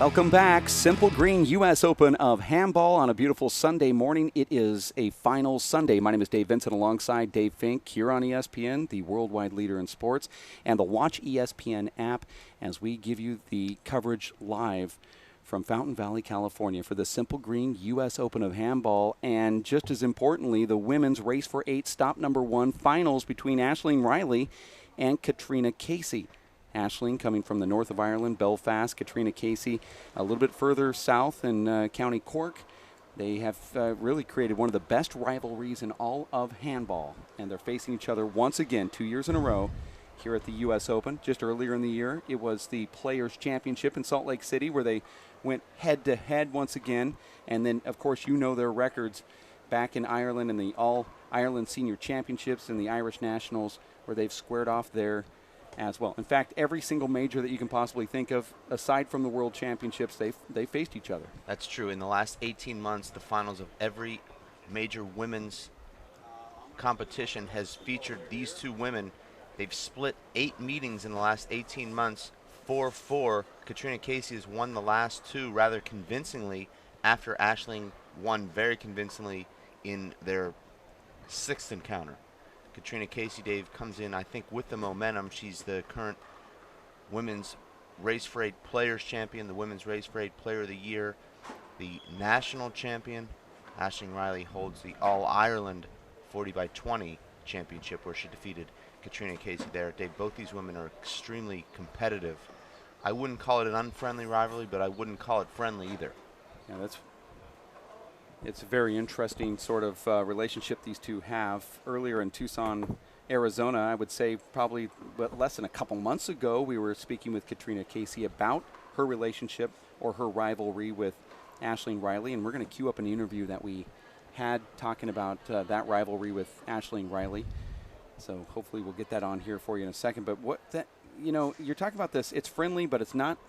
Welcome back. Simple Green U.S. Open of Handball on a beautiful Sunday morning. It is a final Sunday. My name is Dave Vincent alongside Dave Fink here on ESPN, the worldwide leader in sports, and the Watch ESPN app as we give you the coverage live from Fountain Valley, California for the Simple Green U.S. Open of Handball. And just as importantly, the women's Race for 8 stop number 1 finals between Aisling Reilly and Katrina Casey. Aisling coming from the north of Ireland, Belfast. Katrina Casey a little bit further south in County Cork. They have really created one of the best rivalries in all of handball. And they're facing each other once again 2 years in a row here at the U.S. Open. Just earlier in the year, it was the Players' Championship in Salt Lake City where they went head-to-head once again. And then, of course, you know their records back in Ireland in the All-Ireland Senior Championships and the Irish Nationals where they've squared off there as well. In fact, every single major that you can possibly think of, aside from the World Championships, they faced each other. That's true. In the last 18 months, the finals of every major women's competition has featured these two women. They've split 8 meetings in the last 18 months, 4-4. Katrina Casey has won the last 2 rather convincingly after Aisling won very convincingly in their 6th encounter. Katrina Casey, Dave, comes in, I think, with the momentum. She's the current Women's Race for 8 Players Champion, the Women's Race for 8 Player of the Year, the National Champion. Aisling Reilly holds the All-Ireland 40x20 Championship where she defeated Katrina Casey there. Dave, both these women are extremely competitive. I wouldn't call it an unfriendly rivalry, but I wouldn't call it friendly either. Yeah, it's a very interesting sort of relationship these two have. Earlier in Tucson, Arizona, I would say probably less than a couple months ago, we were speaking with Katrina Casey about her relationship or her rivalry with Aisling Reilly, and we're going to cue up an interview that we had talking about that rivalry with Aisling Reilly. So hopefully we'll get that on here for you in a second. But you're talking about this, it's friendly, but it's not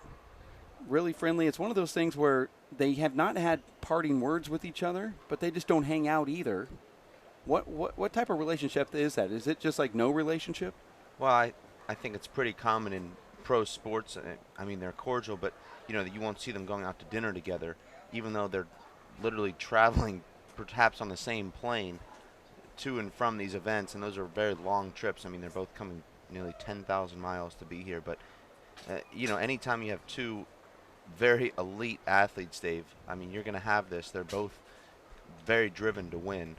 really friendly. It's one of those things where they have not had parting words with each other, but they just don't hang out either. What type of relationship is that? Is it just like no relationship? Well, I think it's pretty common in pro sports. I mean, they're cordial, but you won't see them going out to dinner together, even though they're literally traveling perhaps on the same plane to and from these events, and those are very long trips. I mean, they're both coming nearly 10,000 miles to be here, but anytime you have two very elite athletes, Dave, I mean, you're going to have this. They're both very driven to win.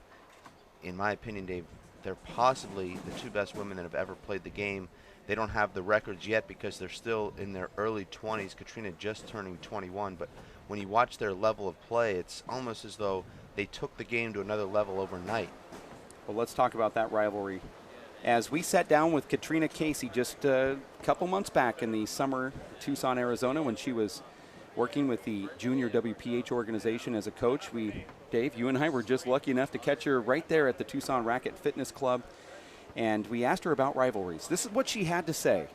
In my opinion, Dave, they're possibly the 2 best women that have ever played the game. They don't have the records yet because they're still in their early 20s. Katrina just turning 21, but when you watch their level of play, it's almost as though they took the game to another level overnight. Well, let's talk about that rivalry. As we sat down with Katrina Casey just a couple months back in the summer, Tucson, Arizona, when she was working with the junior WPH organization as a coach. Dave, you and I were just lucky enough to catch her right there at the Tucson Racket Fitness Club, and we asked her about rivalries. This is what she had to say.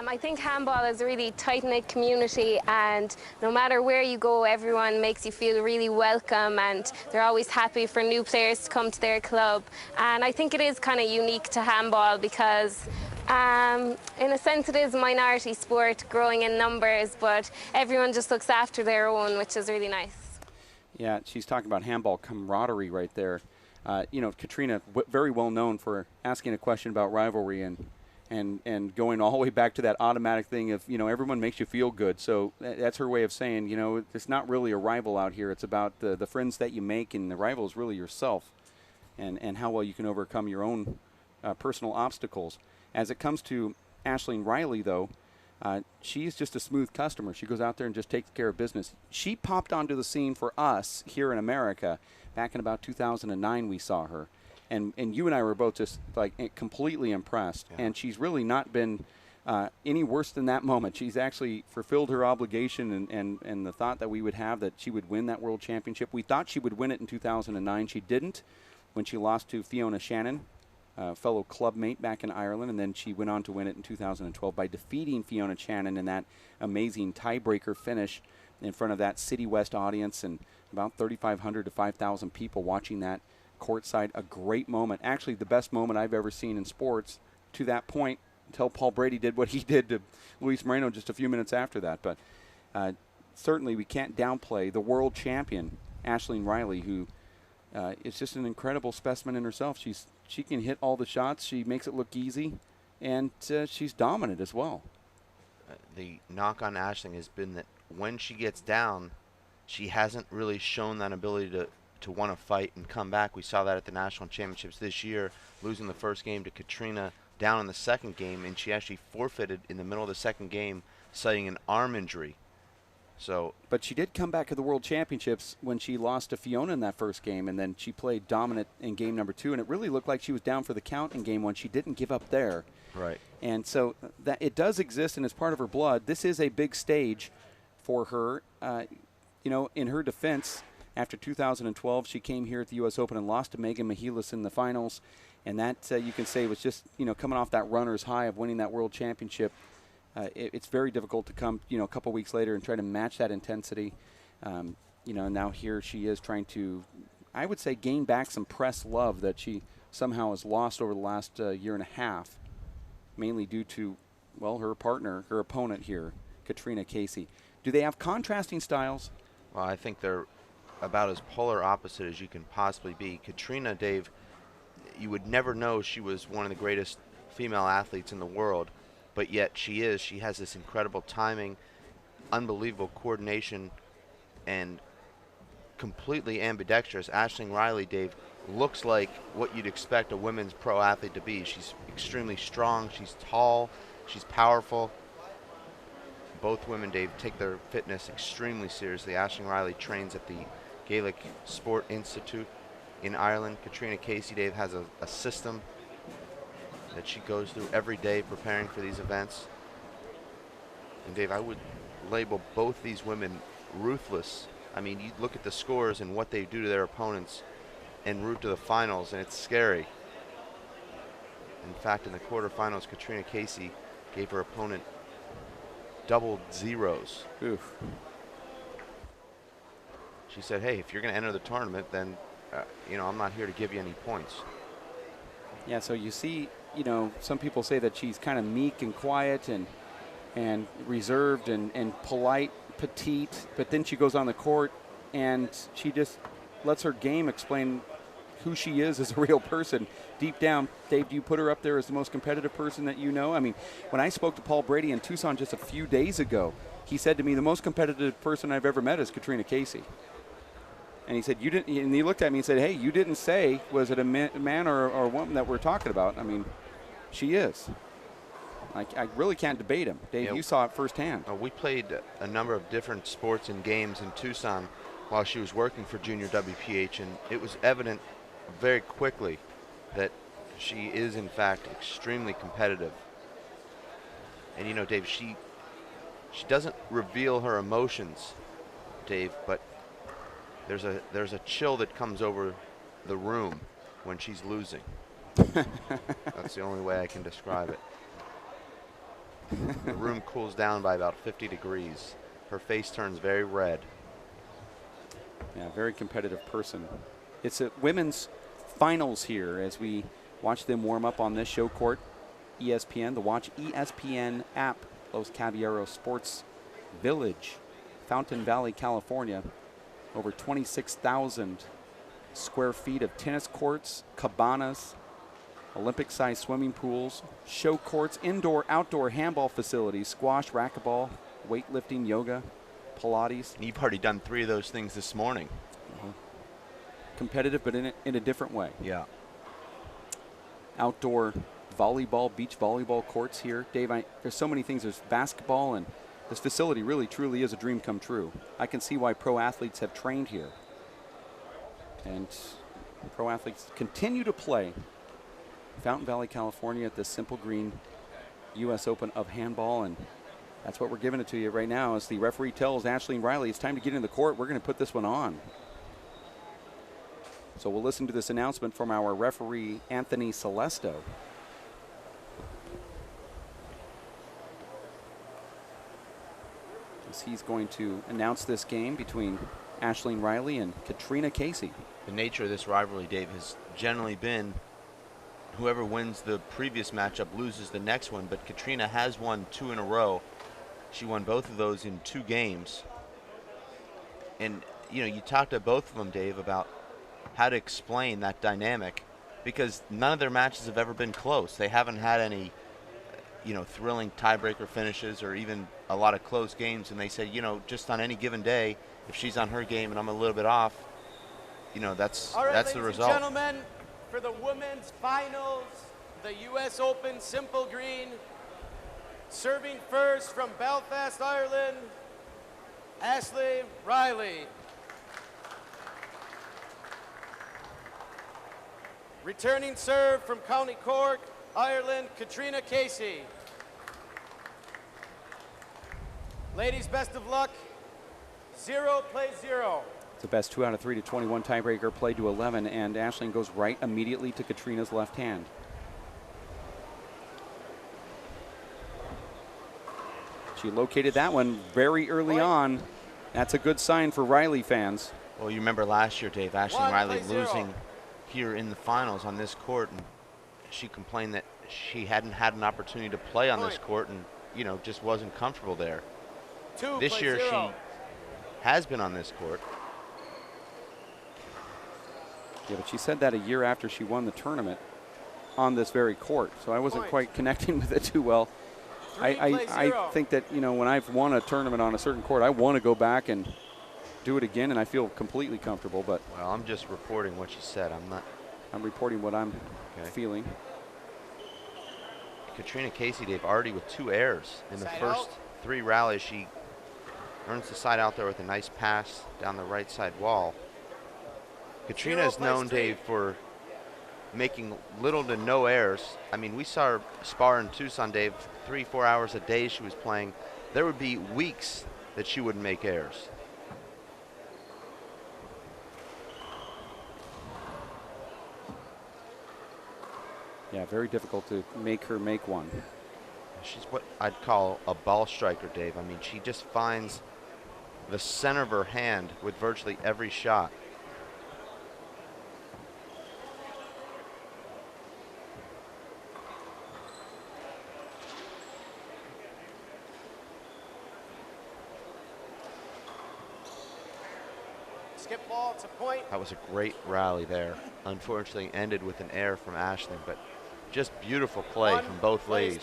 I think handball is a really tight-knit community, and no matter where you go, everyone makes you feel really welcome, and they're always happy for new players to come to their club. And I think it is kind of unique to handball because in a sense it is a minority sport growing in numbers, but everyone just looks after their own, which is really nice. Yeah, she's talking about handball camaraderie right there. Katrina, very well known for asking a question about rivalry and going all the way back to that automatic thing of, everyone makes you feel good. So that's her way of saying, it's not really a rival out here. It's about the friends that you make, and the rival is really yourself and how well you can overcome your own personal obstacles. As it comes to Aisling Reilly, though, she's just a smooth customer. She goes out there and just takes care of business. She popped onto the scene for us here in America back in about 2009. We saw her. And you and I were both just like completely impressed. Yeah. And she's really not been any worse than that moment. She's actually fulfilled her obligation and the thought that we would have that she would win that world championship. We thought she would win it in 2009. She didn't when she lost to Fiona Shannon, fellow clubmate back in Ireland. And then she went on to win it in 2012 by defeating Fiona Shannon in that amazing tiebreaker finish in front of that City West audience and about 3,500 to 5,000 people watching that courtside. A great moment, actually the best moment I've ever seen in sports to that point, until Paul Brady did what he did to Luis Moreno just a few minutes after that. But certainly we can't downplay the world champion, Aisling Reilly, who is just an incredible specimen in herself. She can hit all the shots. She makes it look easy, and she's dominant as well. The knock on Aisling has been that when she gets down, she hasn't really shown that ability to want to fight and come back. We saw that at the national championships this year, losing the first game to Katrina, down in the second game, and she actually forfeited in the middle of the second game, citing an arm injury. But she did come back at the World Championships when she lost to Fiona in that first game, and then she played dominant in game number 2, and it really looked like she was down for the count in game 1. She didn't give up there. Right. And so that it does exist, and it's part of her blood. This is a big stage for her. In her defense, after 2012, she came here at the U.S. Open and lost to Megan Mihalis in the finals, and that you can say was just coming off that runner's high of winning that World Championship. It's very difficult to come, a couple weeks later and try to match that intensity. Now here she is trying to, I would say, gain back some press love that she somehow has lost over the last year and a half, mainly due to, her partner, her opponent here, Katrina Casey. Do they have contrasting styles? Well, I think they're about as polar opposite as you can possibly be. Katrina, Dave, you would never know she was one of the greatest female athletes in the world, but yet she is. She has this incredible timing, unbelievable coordination, and completely ambidextrous. Aisling Reilly, Dave, looks like what you'd expect a women's pro athlete to be. She's extremely strong, she's tall, she's powerful. Both women, Dave, take their fitness extremely seriously. Aisling Reilly trains at the Gaelic Sport Institute in Ireland. Katrina Casey, Dave, has a system that she goes through every day preparing for these events. And Dave, I would label both these women ruthless. I mean, you look at the scores and what they do to their opponents en route to the finals, and it's scary. In fact, in the quarterfinals, Katrina Casey gave her opponent double zeros. Oof. She said, hey, if you're going to enter the tournament, then, I'm not here to give you any points. Yeah, so you see, some people say that she's kind of meek and quiet and reserved and polite, petite, but then she goes on the court and she just lets her game explain who she is as a real person. Deep down, Dave, do you put her up there as the most competitive person that you know? I mean, when I spoke to Paul Brady in Tucson just a few days ago, he said to me, the most competitive person I've ever met is Katrina Casey. And he said, you didn't, and he looked at me and said, hey, you didn't say, was it a man or a woman that we're talking about? I mean, she is. I really can't debate him. Dave, Yeah, you saw it firsthand. We played a number of different sports and games in Tucson while she was working for Junior WPH, and it was evident very quickly that she is, in fact, extremely competitive. And, Dave, she doesn't reveal her emotions, Dave, but there's a chill that comes over the room when she's losing. That's the only way I can describe it. The room cools down by about 50 degrees. Her face turns very red. Yeah, very competitive person. It's a women's finals here as we watch them warm up on this show court. ESPN, the Watch ESPN app, Los Caballeros Sports Village, Fountain Valley, California. Over 26,000 square feet of tennis courts, cabanas, Olympic-sized swimming pools, show courts, indoor, outdoor handball facilities, squash, racquetball, weightlifting, yoga, Pilates. And you've already done 3 of those things this morning. Competitive, but in a different way. Yeah. Outdoor volleyball, beach volleyball courts here. Dave, there's so many things. There's basketball, and this facility really, truly is a dream come true. I can see why pro athletes have trained here. And pro athletes continue to play Fountain Valley, California at the Simple Green U.S. Open of Handball, and that's what we're giving it to you right now as the referee tells Aisling Reilly it's time to get in the court. We're going to put this one on. So we'll listen to this announcement from our referee, Anthony Celesto. As he's going to announce this game between Aisling Reilly and Katrina Casey. The nature of this rivalry, Dave, has generally been whoever wins the previous matchup loses the next one, but Katrina has won 2 in a row She won both of those in 2 games. And, you know, you talked to both of them, Dave, about how to explain that dynamic, because none of their matches have ever been close. They haven't had any, you know, thrilling tiebreaker finishes or even a lot of close games. And they said, you know, just on any given day, if she's on her game and I'm a little bit off, you know, that's the result. All right, ladies and gentlemen, for the women's finals, the U.S. Open Simple Green, serving first from Belfast, Ireland, Ashley Reilly. Returning serve from County Cork, Ireland, Katrina Casey. Ladies, best of luck. 0 plays 0. It's the best 2 out of 3 to 21 tiebreaker, played to 11, and Aisling goes right immediately to Katrina's left hand. She located that one very early on. That's a good sign for Reilly fans. Well, you remember last year, Dave, Aisling Reilly losing here in the finals on this court, and she complained that she hadn't had an opportunity to play on this court and, you know, just wasn't comfortable there. This year she has been on this court. Yeah, but she said that a year after she won the tournament on this very court, so I wasn't quite connecting with it too well. I think that, you know, when I've won a tournament on a certain court, I want to go back and do it again, and I feel completely comfortable. But well, I'm just reporting what she said. I'm reporting what I'm feeling. Katrina Casey, Dave, already with 2 errors in the first 3 rallies. She earns the side out there with a nice pass down the right side wall. Katrina is known, Dave, for making little to no errors. I mean, we saw her spar in Tucson, Dave, 3-4 hours a day she was playing. There would be weeks that she wouldn't make errors. Yeah, very difficult to make her make one. She's what I'd call a ball striker, Dave. I mean, she just finds the center of her hand with virtually every shot. Skip ball, it's a point. That was a great rally there. Unfortunately ended with an error from Aisling, but just beautiful play from both ladies.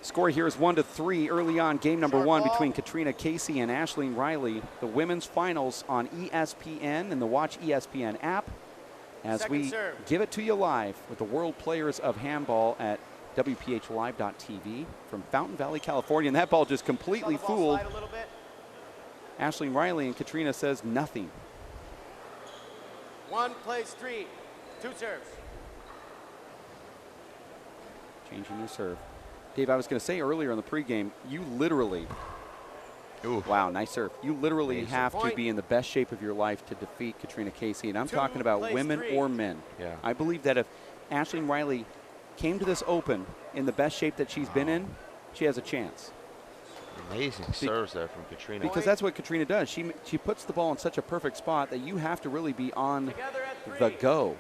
Score here is 1-3 early on, game number 1 between Katrina Casey and Aisling Reilly. The women's finals on ESPN and the Watch ESPN app, as we give it to you live with the World Players of Handball at WPHlive.tv from Fountain Valley, California. And that ball just completely fooled Aisling Reilly, and Katrina says nothing. 1 plays 3, 2 serves. Changing your serve. Dave, I was going to say earlier in the pregame, you literally, wow, nice serve. You literally have to be in the best shape of your life to defeat Katrina Casey, and I'm talking about women or men. Yeah. I believe that if Aisling Reilly came to this Open in the best shape that she's been in, she has a chance. Amazing serves there from Katrina. Because that's what Katrina does. She puts the ball in such a perfect spot that you have to really be on the go.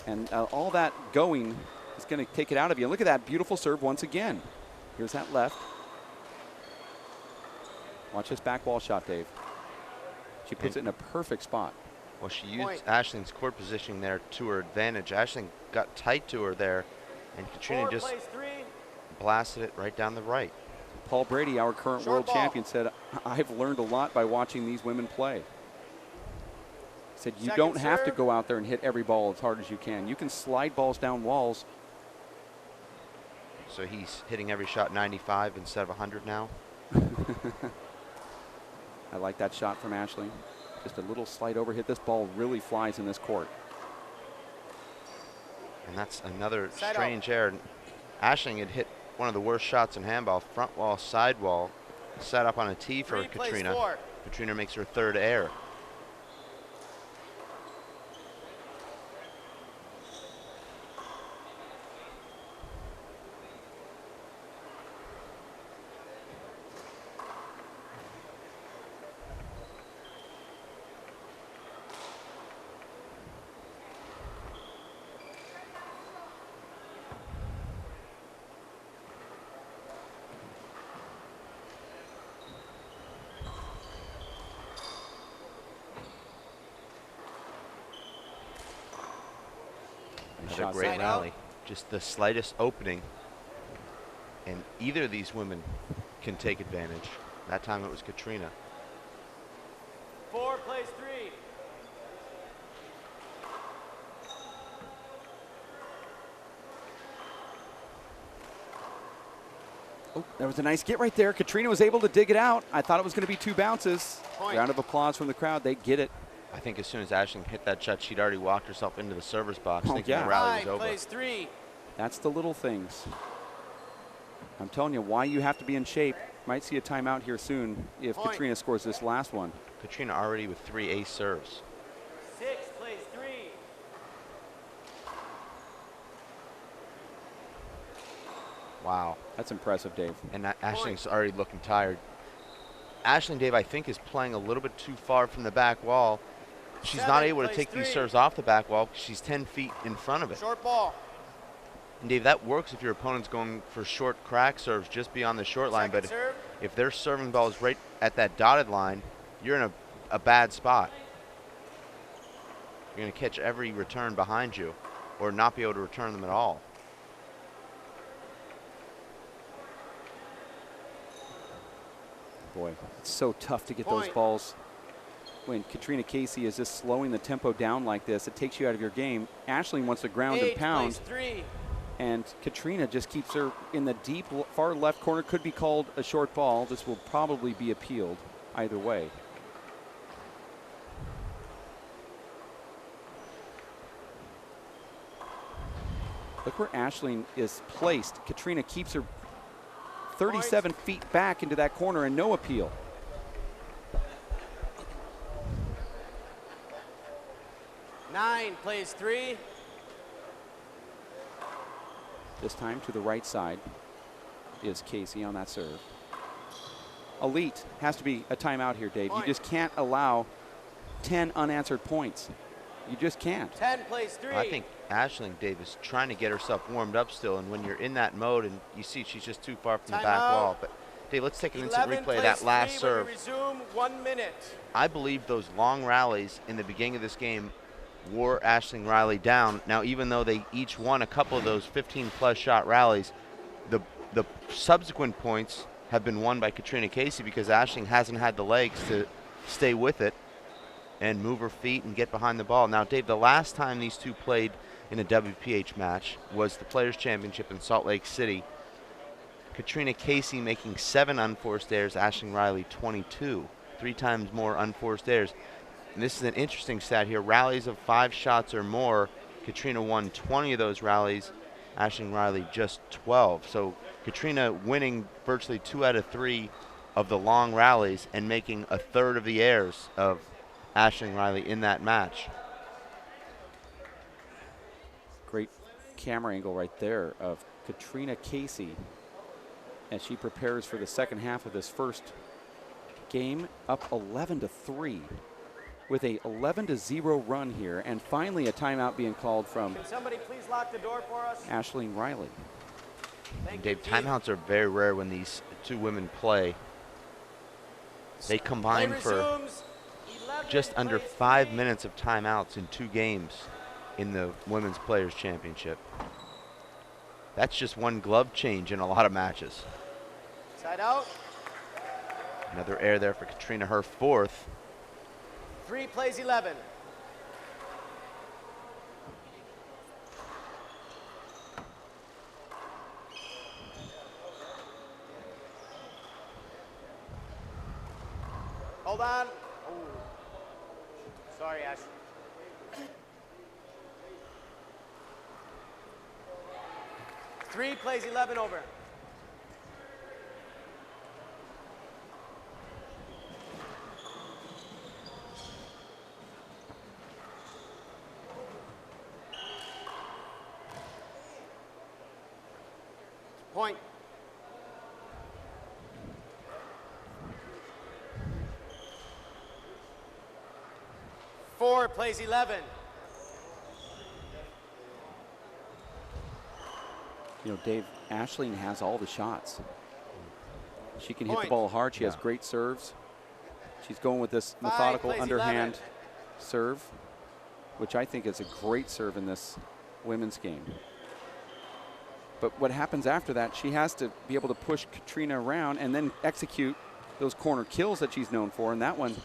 And all that going is going to take it out of you. And look at that beautiful serve once again. Here's that left. Watch this back wall shot, Dave. She puts it in a perfect spot. Well, she used Aisling's court positioning there to her advantage. Aisling got tight to her there, and Katrina just blasted it right down the right. Paul Brady, our current world champion, said, I've learned a lot by watching these women play. He said, you don't have to go out there and hit every ball as hard as you can. You can slide balls down walls. So he's hitting every shot 95 instead of 100 now? I like that shot from Aisling. Just a little slight overhit. This ball really flies in this court. And that's another strange error. Aisling had hit one of the worst shots in handball, front wall, side wall, set up on a tee for Katrina. Katrina makes her 3rd error. Another Shots great out. rally. Just the slightest opening, and either of these women can take advantage. That time it was Katrina. 4 plays 3. Oh, there was a nice get right there. Katrina was able to dig it out. I thought it was going to be 2 bounces. Point. Round of applause from the crowd. They get it. I think as soon as Aisling hit that shot, she'd already walked herself into the server's box, Oh, thinking yeah. the rally was 5 over. plays 3. That's the little things. I'm telling you why you have to be in shape. Might see a timeout here soon if Point. Katrina scores this last one. Katrina already with 3 ace serves. 6 plays 3. Wow. That's impressive, Dave. And Aisling's already looking tired. Aisling, Dave, I think is playing a little bit too far from the back wall. She's not 7 able to plays take these 3. serves off the back wall because she's 10 feet in front of it. Short ball. And Dave, that works if your opponent's going for short crack serves just beyond the short line. Second But serve. if their serving ball is right at that dotted line, you're in a bad spot. You're going to catch every return behind you or not be able to return them at all. Boy, it's so tough to get Point. those balls. When Katrina Casey is just slowing the tempo down like this, it takes you out of your game. Aisling wants to ground 8 and pound, plays 3. and Katrina just keeps her in the deep far left corner. Could be called a short ball. This will probably be appealed either way. Look where Aisling is placed. Katrina keeps her 37 feet back into that corner and no appeal. Nine plays 3. This time to the right side is Casey on that serve. Elite has to be a timeout here, Dave. You just can't allow 10 unanswered points. You just can't. 10 plays 3. I think Aisling, Dave, is trying to get herself warmed up still, and when you're in that mode and you see she's just too far from the back Timeout. wall. But Dave, let's take an instant 11 replay of plays that last 3 serve. when we resume 1 minute. I believe those long rallies in the beginning of this game wore Aisling Reilly down. Now, even though they each won a couple of those 15-plus shot rallies, the subsequent points have been won by Katrina Casey because Aisling hasn't had the legs to stay with it and move her feet and get behind the ball. Now, Dave, the last time these two played in a WPH match was the Players' Championship in Salt Lake City. Katrina Casey making 7 unforced errors, Aisling Reilly 22, 3 times more unforced errors. And this is an interesting stat here. Rallies of 5 shots or more, Katrina won 20 of those rallies, Aisling Reilly just 12. So Katrina winning virtually 2 out of 3 of the long rallies and making a third of the errors of Aisling Reilly in that match. Great camera angle right there of Katrina Casey as she prepares for the second half of this first game, up 11-3 with a 11-0 run here, and finally a timeout being called from Can somebody please lock the door for us? Aisling Reilly. Thank Dave, you, Keith. timeouts are very rare when these two women play. They combine Play for resumes. 11 just under plays 5 3. minutes of timeouts in 2 games in the Women's Players Championship. That's just one glove change in a lot of matches. Side out. Another error there for Katrina, her 4th. 3 plays 11. Hold on. Ooh. Sorry, Ash. Three plays 11 over. Point. Four plays 11. You know, Dave, Aisling has all the shots. She can hit the Point. ball hard. She has great serves. She's going with this methodical plays underhand 11. serve, which I think is a great serve in this women's game. But what happens after that, she has to be able to push Katrina around and then execute those corner kills that she's known for. And that one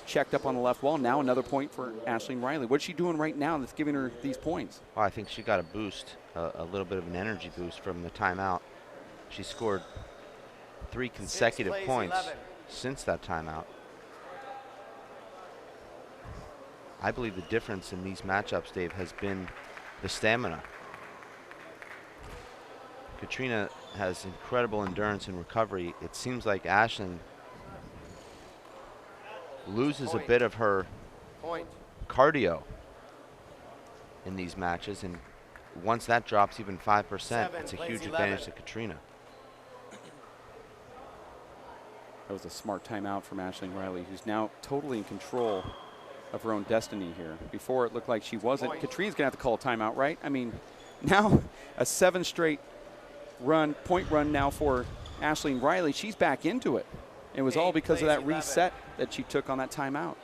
checked up on the left wall. Now another point for Aisling Reilly. What's she doing right now that's giving her these points? Well, I think she got a boost, a little bit of an energy boost from the timeout. She scored 3 consecutive points 11. since that timeout. I believe the difference in these matchups, Dave, has been the stamina. Katrina has incredible endurance and recovery. It seems like Aisling loses a bit of her cardio in these matches, and once that drops even 5%, it's a huge advantage to Katrina. That was a smart timeout from Aisling Reilly, who's now totally in control of her own destiny here. Before it looked like she wasn't. Katrina's gonna have to call a timeout, right? I mean, now a 7 straight point run now for Aisling Reilly. She's back into it. It was all because of that reset that she took on that timeout.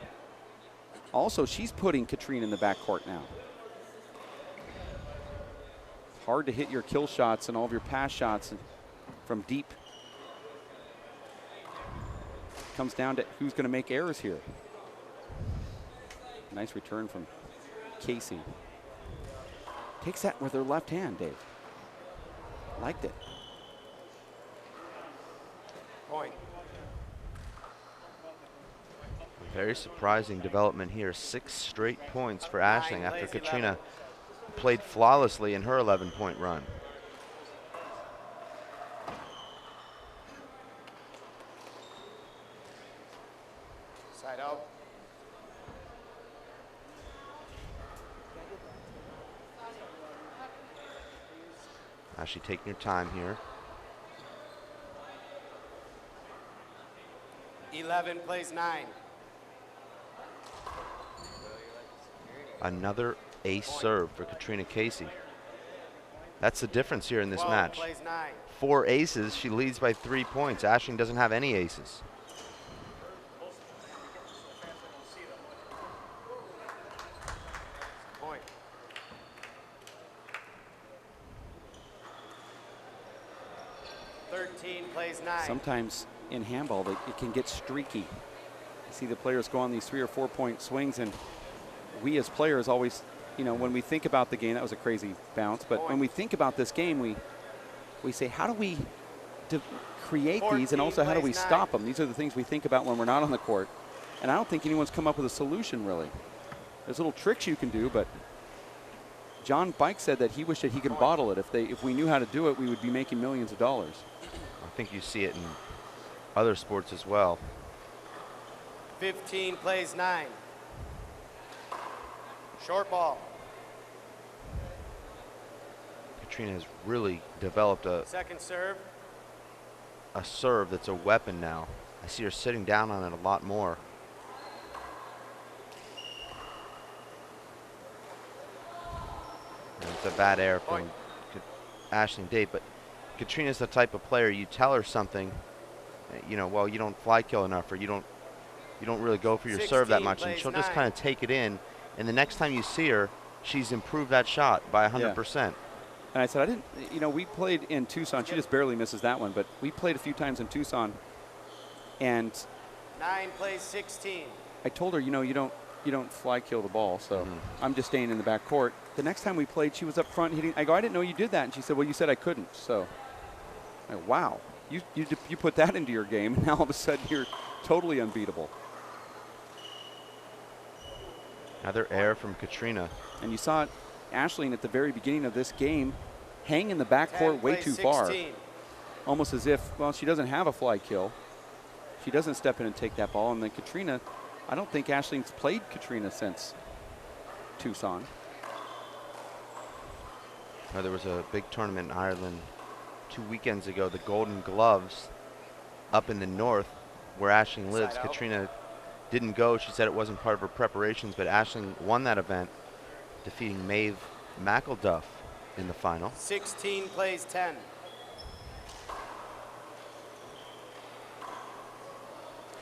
Also, she's putting Katrina in the backcourt now. It's hard to hit your kill shots and all of your pass shots from deep. Comes down to who's going to make errors here. Nice return from Casey. Takes that with her left hand, Dave. Liked it. Point. Very surprising development here. 6 straight points for Aisling after Katrina played flawlessly in her 11-point run. Side out. Actually taking your time here. 11 plays 9. Another ace serve for Katrina Casey. That's the difference here in this 12 match. plays 9. 4 aces, she leads by 3 points. Aisling doesn't have any aces. Point. Plays 9. Sometimes in handball, it can get streaky. You see the players go on these 3 or 4 point swings, and we as players always, you know, when we think about the game, that was a crazy bounce, but when we think about this game, we say, how do we create these, and also how do we stop them? These are the things we think about when we're not on the court, and I don't think anyone's come up with a solution, really. There's little tricks you can do, but John Bike said that he wished that he could bottle it. If we knew how to do it, we would be making millions of dollars. I think you see it in other sports as well. 15 plays 9. Short ball. Katrina has really developed Second serve. a serve that's a weapon now. I see her sitting down on it a lot more. And it's a bad error from Aisling Dave, but Katrina's the type of player, you tell her something, you know, well, you don't fly kill enough, or you don't really go for your serve that much, and she'll just kind of take it in, and the next time you see her, she's improved that shot by 100%. Yeah. And I said, I didn't, you know, we played in Tucson. She just barely misses that one, but we played a few times in Tucson, and 9 plays 16. I told her, you know, you don't fly kill the ball, so I'm just staying in the back court. The next time we played, she was up front hitting. I go, I didn't know you did that, and she said, well, you said I couldn't. So, I go, wow, you put that into your game, and now all of a sudden you're totally unbeatable. Another error from Katrina. And you saw Aisling at the very beginning of this game hang in the backcourt way too far. Almost as if, well, she doesn't have a fly kill. She doesn't step in and take that ball. And then Katrina, I don't think Aisling's played Katrina since Tucson. Now, there was a big tournament in Ireland 2 weekends ago, the Golden Gloves, up in the north where Aisling lives. Katrina didn't go. She said it wasn't part of her preparations, but Aisling won that event, defeating Maeve McElduff in the final. 16 plays 10.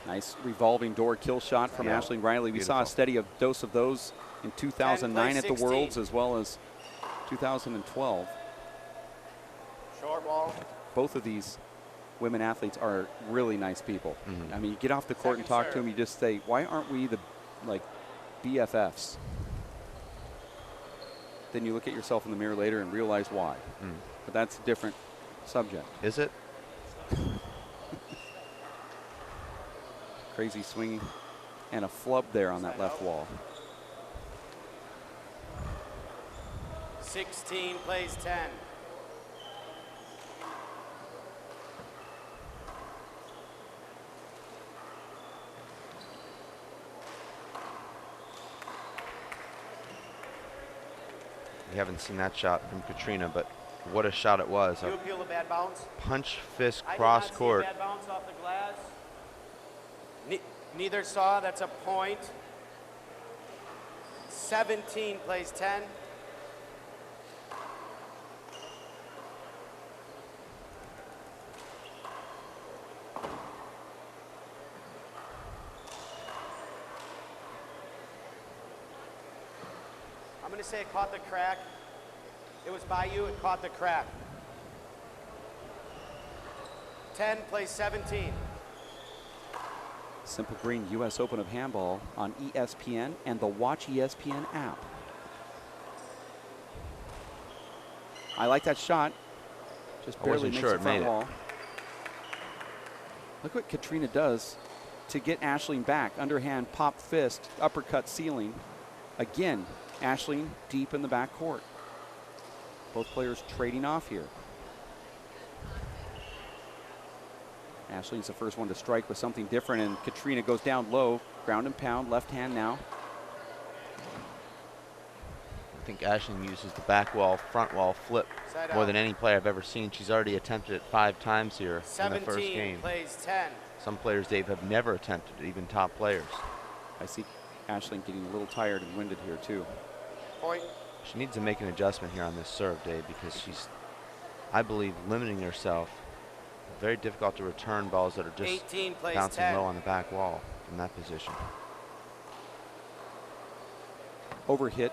Nice revolving door kill shot from Aisling Reilly. We saw a steady dose of those in 2009 at the Worlds, as well as 2012. Short ball. Both of these women athletes are really nice people. Mhm. I mean, you get off the court and talk to them, you just say, why aren't we the like BFFs? Then you look at yourself in the mirror later and realize why. But that's a different subject. Is it? Crazy swing and a flub there on that left wall. 16 plays 10. We haven't seen that shot from Katrina, but what a shot it was. Do you appeal a bad bounce? Punch fist I did cross not see a court. bad bounce off the glass. Neither saw. That's a point. 17 plays 10. I'm going to say it caught the crack. It was by you. It caught the crack. 10 plays 17. Simple Green U.S. Open of Handball on ESPN and the Watch ESPN app. I like that shot. Just I barely wasn't makes sure the it front made it. wall. Look what Katrina does to get Aisling back. Underhand pop fist, uppercut ceiling. Again, Aisling deep in the back court. Both players trading off here. Aisling's the first one to strike with something different, and Katrina goes down low, ground and pound, left hand now. I think Aisling uses the back wall, front wall flip Side more out. than any player I've ever seen. She's already attempted it 5 times here in the 17 first game. plays 10. Some players, Dave, have never attempted it, even top players. I see Aisling getting a little tired and winded here too. Point. She needs to make an adjustment here on this serve, Dave, because she's, I believe, limiting herself. Very difficult to return balls that are just 18 plays bouncing 10. low on the back wall from that position. Overhit.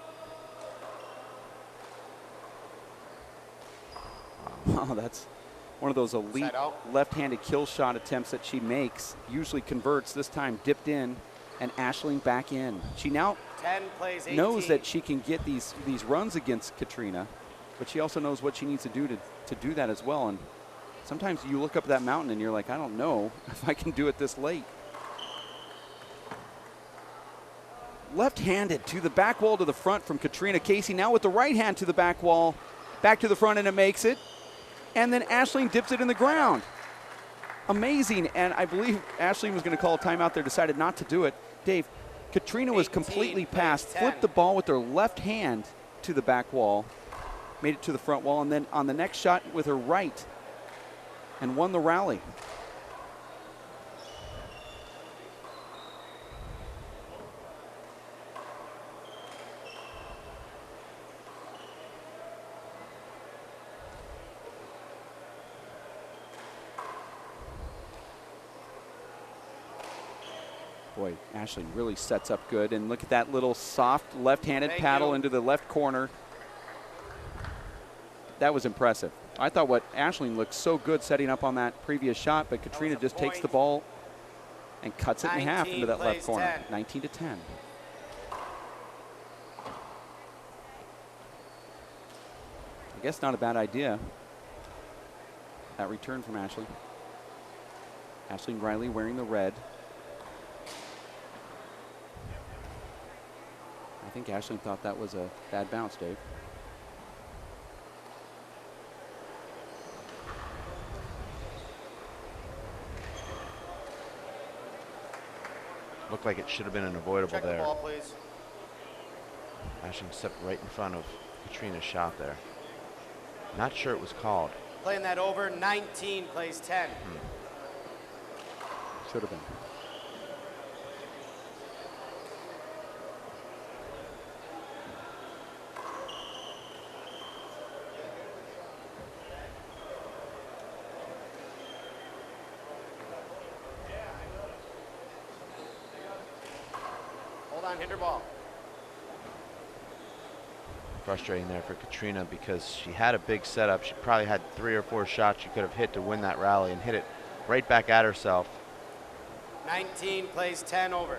Wow, that's one of those elite Side out. left-handed kill shot attempts that she makes. Usually converts, this time dipped in, and Aisling back in. She now 10 plays 18. knows that she can get these runs against Katrina, but she also knows what she needs to do to do that as well. And sometimes you look up that mountain and you're like, I don't know if I can do it this late. Left-handed to the back wall to the front from Katrina Casey. Now with the right hand to the back wall, back to the front, and it makes it. And then Aisling dips it in the ground. Amazing. And I believe Aisling was going to call a timeout there, decided not to do it. Dave, Katrina was 18 completely plays passed, 10. flipped the ball with her left hand to the back wall, made it to the front wall, and then on the next shot with her right, and won the rally. Boy, Aisling really sets up good, and look at that little soft left-handed Thank paddle you. into the left corner. That was impressive. I thought what Aisling looked so good setting up on that previous shot, but Katrina was a just takes point. the ball and cuts it in half 19 into that left plays corner. 10. 19 to 10. I guess not a bad idea. That return from Aisling. Aisling Reilly wearing the red. I think Aisling thought that was a bad bounce, Dave. Looked like it should have been an avoidable Check the there. ball, please. Aisling stepped right in front of Katrina's shot there. Not sure it was called. Playing that over. 19 plays 10. Should have been. Hold on, hinder ball. frustrating there for Katrina because she had a big setup. She probably had 3 or 4 shots she could have hit to win that rally and hit it right back at herself. 19 plays 10 over.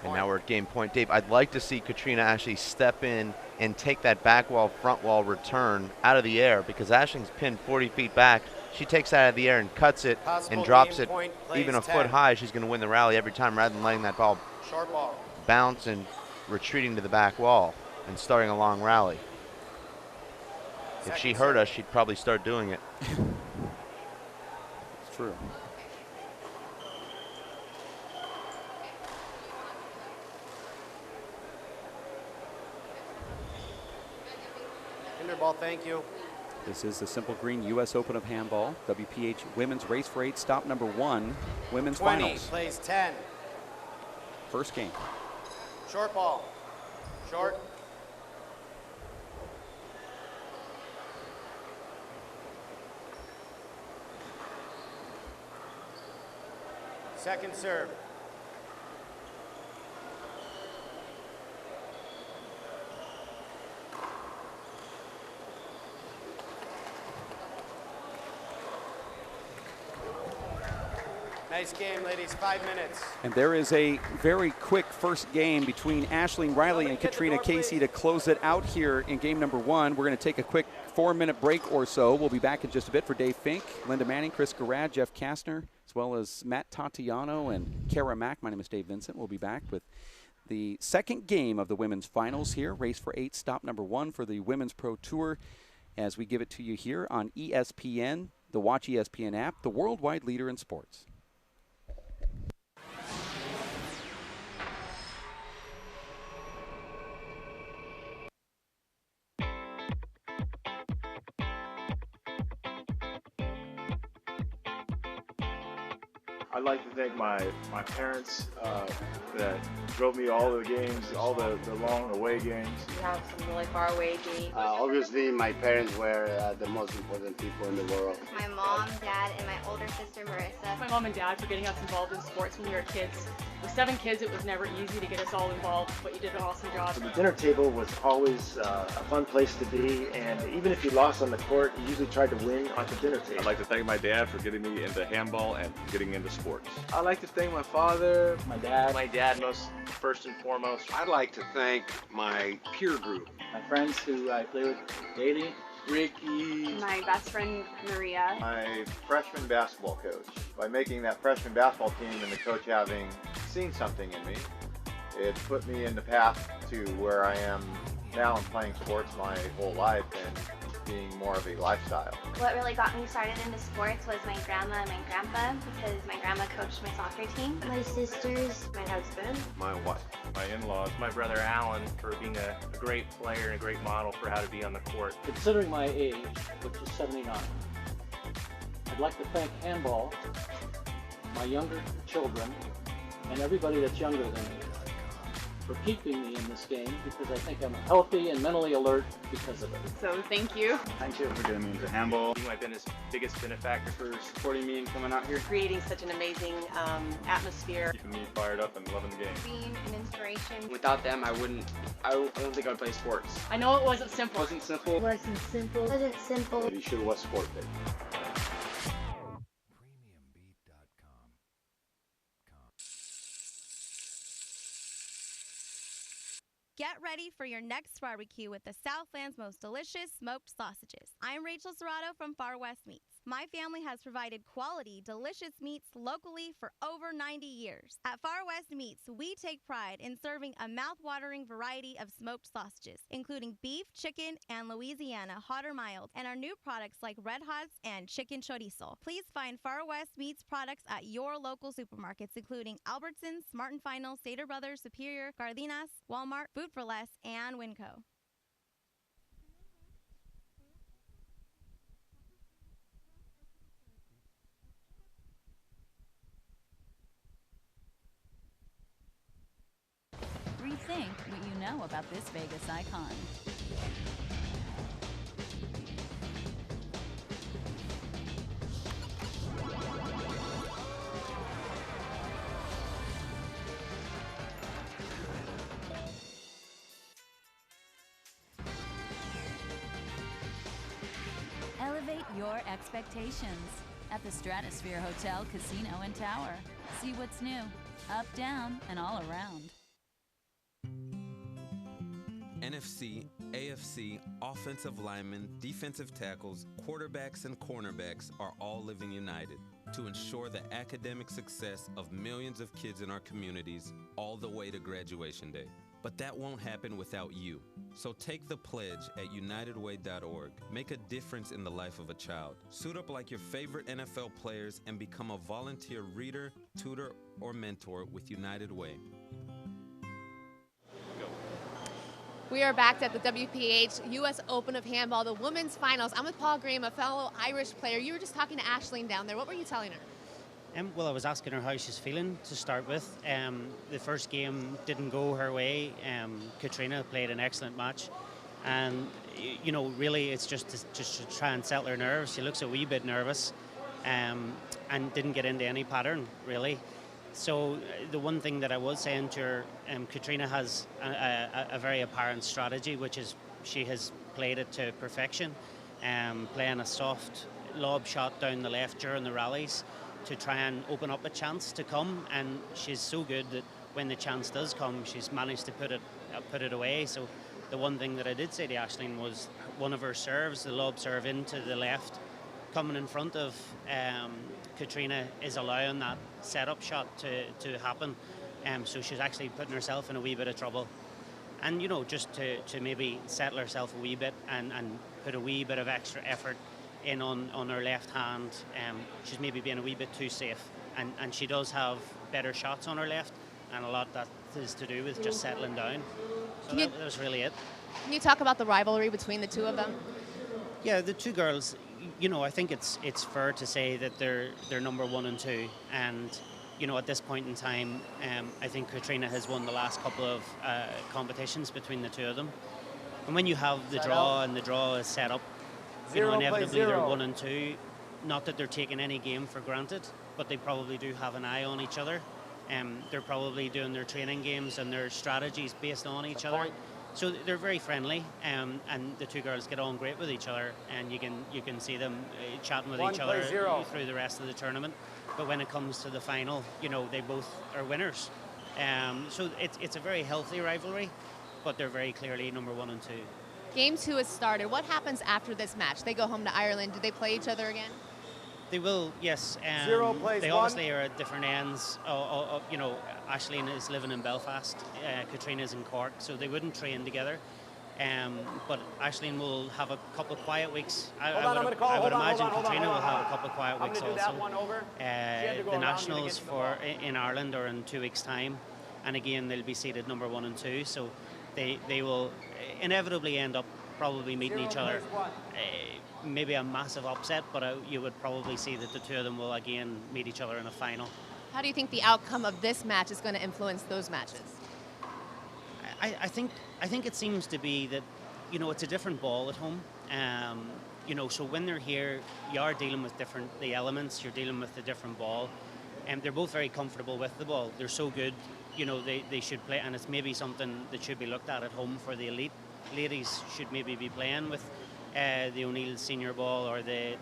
And now we're at game point. Dave, I'd like to see Katrina actually step in and take that back wall, front wall return out of the air because Ashling's pinned 40 feet back. She takes that out of the air and cuts it Possible and drops game it point, even a plays foot 10. high. She's going to win the rally every time rather than letting that ball Short ball. bounce and retreating to the back wall and starting a long rally. If she heard us, she'd probably start doing it. It's true. Ball, thank you. This is the Simple Green U.S. Open of Handball, WPH Women's Race for 8, stop number 1, Women's 20 Finals. plays 10. First game. Short ball. Short. Second serve. Nice game, ladies. 5 minutes. And there is a very quick first game between Aisling Reilly and Katrina Casey to close it out here in game number 1. We're going to take a quick 4-minute break or so. We'll be back in just a bit for Dave Fink, Linda Manning, Chris Garrad, Jeff Kastner, as well as Matt Tatiano and Kara Mack. My name is Dave Vincent. We'll be back with the second game of the women's finals here. Race for 8, stop number 1 for the Women's Pro Tour as we give it to you here on ESPN, the Watch ESPN app, the worldwide leader in sports. I'd like to thank my parents that drove me all the games, all the long away games. We have some really far away games. Obviously, my parents were the most important people in the world. My mom, dad, and my older sister, Marissa. My mom and dad for getting us involved in sports when we were kids. With 7 kids, it was never easy to get us all involved, but you did an awesome job. The dinner table was always a fun place to be, and even if you lost on the court, you usually tried to win at the dinner table. I'd like to thank my dad for getting me into handball and getting into sports. I'd like to thank my father, my dad most first and foremost. I'd like to thank my peer group. My friends who I play with daily. Ricky. My best friend, Maria. My freshman basketball coach. By making that freshman basketball team and the coach having seen something in me, it put me in the path to where I am now and playing sports my whole life and being more of a lifestyle. What really got me started into sports was my grandma and my grandpa, because my grandma coached my soccer team. My sisters, my husband, my wife, my in-laws, my brother Alan for being a great player and a great model for how to be on the court. Considering my age, which is 79, I'd like to thank handball, my younger children, and everybody that's younger than me for keeping me in this game, because I think I'm healthy and mentally alert because of it. So thank you. Thank you for getting me into handball. Being my biggest benefactor for supporting me and coming out here. Creating such an amazing atmosphere. Keeping me fired up and loving the game. Being an inspiration. Without them, I don't think I would play sports. I know it wasn't simple. It wasn't simple. It wasn't simple. It wasn't simple. But he sure was sport big. Get ready for your next barbecue with the Southland's most delicious smoked sausages. I'm Rachel Serrato from Far West Meats. My family has provided quality, delicious meats locally for over 90 years. At Far West Meats, we take pride in serving a mouth-watering variety of smoked sausages, including beef, chicken, and Louisiana hot or mild, and our new products like Red Hots and Chicken Chorizo. Please find Far West Meats products at your local supermarkets, including Albertsons, Smart & Final, Stater Brothers, Superior, Gardinas, Walmart, Food for Less, and Winco. you think what you know about this Vegas icon. Elevate your expectations at the Stratosphere Hotel, Casino, and Tower. See what's new, up, down, and all around. NFC, AFC, offensive linemen, defensive tackles, quarterbacks, and cornerbacks are all living united to ensure the academic success of millions of kids in our communities all the way to graduation day. But that won't happen without you. So take the pledge at unitedway.org. Make a difference in the life of a child. Suit up like your favorite NFL players and become a volunteer reader, tutor, or mentor with United Way. We are back at the WPH U.S. Open of Handball, the women's finals. I'm with Paul Graham, a fellow Irish player. You were just talking to Aisling down there. What were you telling her? Well, I was asking her how she's feeling to start with. The first game didn't go her way. Katrina played an excellent match. And, you know, really it's just to try and settle her nerves. She looks a wee bit nervous and didn't get into any pattern, really. So the one thing that I was saying to her, Katrina has a very apparent strategy, which is she has played it to perfection, playing a soft lob shot down the left during the rallies to try and open up a chance to come, and she's so good that when the chance does come, she's managed to put it away. So the one thing that I did say to Aisling was one of her serves, the lob serve into the left, coming in front of Katrina, is allowing that setup shot to happen. So she's actually putting herself in a wee bit of trouble. And, you know, just to maybe settle herself a wee bit and put a wee bit of extra effort in on her left hand, she's maybe being a wee bit too safe. And she does have better shots on her left, and a lot that is to do with just settling down. So that was really it. Can you talk about the rivalry between the two of them? Yeah, the two girls, you know, I think it's fair to say that they're number 1 and 2, and you know, at this point in time, I think Katrina has won the last couple of competitions between the two of them. And when you have the draw and the draw is set up, you know, inevitably they're 1 and 2. Not that they're taking any game for granted, but they probably do have an eye on each other. They're probably doing their training games and their strategies based on each other. So they're very friendly, and the two girls get on great with each other, and you can see them chatting with each other through the rest of the tournament. But when it comes to the final, you know, they both are winners. So it's a very healthy rivalry, but they're very clearly number 1 and 2. Game 2 has started. What happens after this match? They go home to Ireland. Do they play each other again? They will, yes. They obviously are at different ends. You know, Aisling is living in Belfast, Katrina's in Cork, so they wouldn't train together. But Aisling will have a couple of quiet weeks. I would imagine Katrina will have a couple of quiet weeks also. The Nationals in Ireland are in 2 weeks' time, and again they'll be seeded number 1 and 2, so they will inevitably end up probably meeting each other. Maybe a massive upset, but you would probably see that the two of them will again meet each other in a final. How do you think the outcome of this match is going to influence those matches? I think it seems to be that, you know, it's a different ball at home. You know, so when they're here, you are dealing with the elements. You're dealing with a different ball, and they're both very comfortable with the ball. They're so good, you know, they should play, and it's maybe something that should be looked at home for the elite ladies. Should maybe be playing with the O'Neill senior ball or the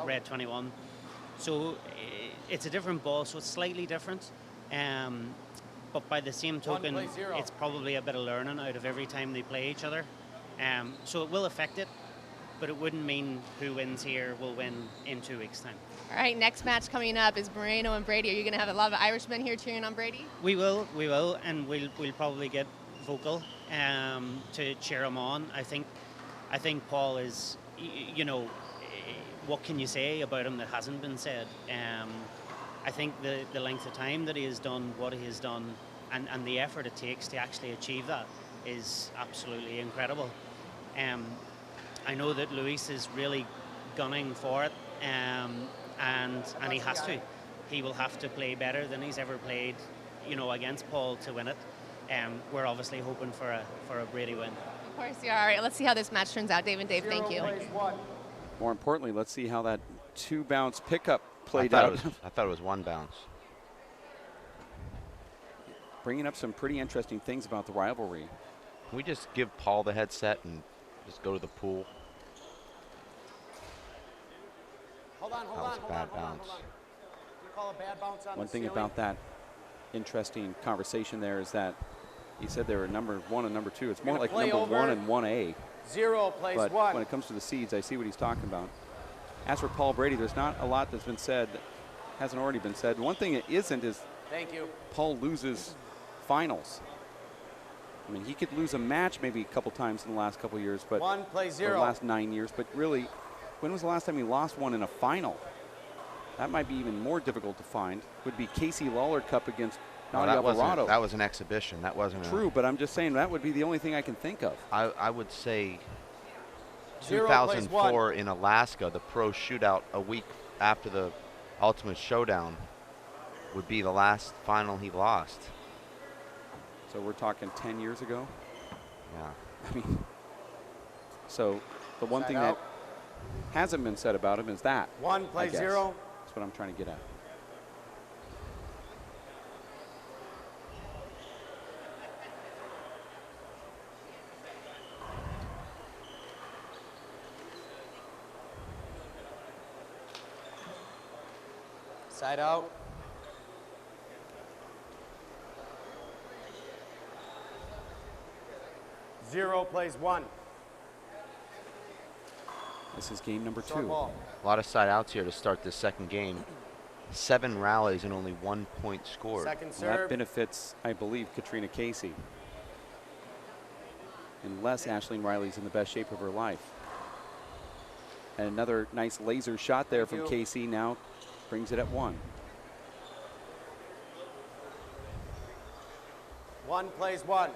red 21. So it's a different ball, so it's slightly different. But by the same token, it's probably a bit of learning out of every time they play each other. So it will affect it, but it wouldn't mean who wins here will win in 2 weeks' time. All right, next match coming up is Moreno and Brady. Are you going to have a lot of Irishmen here cheering on Brady? We will, and we'll probably get vocal to cheer him on. I think Paul is, you know, what can you say about him that hasn't been said? I think the length of time that he has done what he has done and the effort it takes to actually achieve that is absolutely incredible. I know that Luis is really gunning for it, and he has to. He will have to play better than he's ever played, you know, against Paul to win it. we're obviously hoping for a Brady win. Of course you are. All right, let's see how this match turns out. Dave and Dave, thank you. More importantly, let's see how that 2-bounce pickup played I out. thought it was 1 bounce. Bringing up some pretty interesting things about the rivalry. Can we just give Paul the headset and just go to the pool? Hold on, That was a bad bounce. You call a bad bounce on One the thing ceiling? about that interesting conversation there is that he said they were number 1 and number 2. It's more like play number over. 1 and 1A. 0 plays But 1. when it comes to the seeds, I see what he's talking about. As for Paul Brady, there's not a lot that's been said that hasn't already been said. One thing that isn't is Thank you. Paul loses finals. I mean, he could lose a match maybe a couple times in the last couple years, but 1 plays or 0. the last 9 years. But really, when was the last time he lost one in a final? That might be even more difficult to find. Would be Casey Lawler Cup against No, Nadia Alvarado. that was an exhibition. That wasn't True, but I'm just saying that would be the only thing I can think of. I would say 0 plays 2004 in Alaska, the pro shootout a week after the Ultimate Showdown would be the last final he lost. So we're talking 10 years ago? Yeah. I mean, so the one Side thing out. that hasn't been said about him is that. 1 I plays guess. 0. That's what I'm trying to get at. Side out. Zero plays 1. This is game number 2. Short ball. A lot of side outs here to start this second game. 7 rallies and only 1 point scored. Second Well, serve. that benefits, I believe, Katrina Casey. Unless Aisling Reilly's in the best shape of her life. And another nice laser shot there from Casey now brings it at 1. 1 plays 1.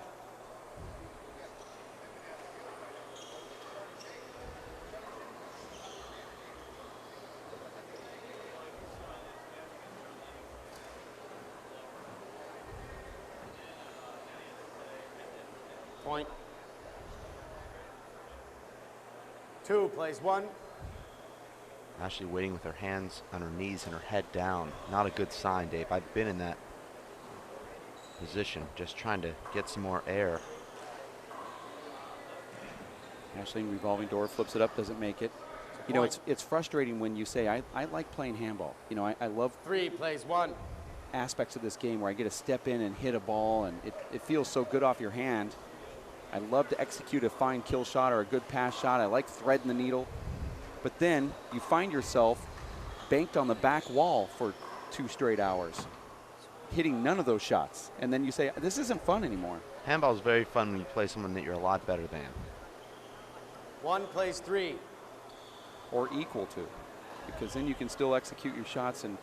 Point. 2 plays 1. Ashley waiting with her hands on her knees and her head down. Not a good sign, Dave. I've been in that position, just trying to get some more air. Aisling revolving door, flips it up, doesn't make it. You know, it's frustrating when you say, I like playing handball. You know, I love 3 plays 1. aspects of this game where I get to step in and hit a ball, and it feels so good off your hand. I love to execute a fine kill shot or a good pass shot. I like threading the needle. But then you find yourself banked on the back wall for 2 straight hours, hitting none of those shots. And then you say, this isn't fun anymore. Handball is very fun when you play someone that you're a lot better than. 1 plays 3. Or equal to, because then you can still execute your shots and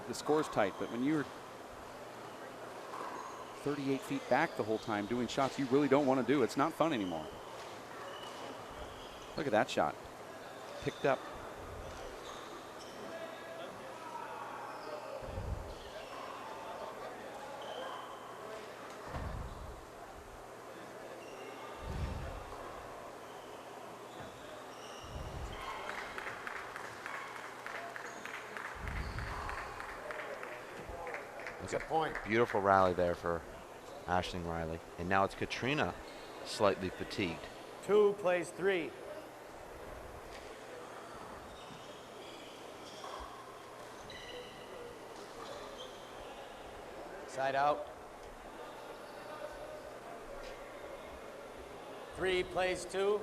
the score's tight. But when you're 38 feet back the whole time doing shots you really don't want to do, it's not fun anymore. Look at that shot. Picked up. Good point. Beautiful rally there for Aisling Reilly. And now it's Katrina, slightly fatigued. 2 plays 3. Side out. 3 plays 2.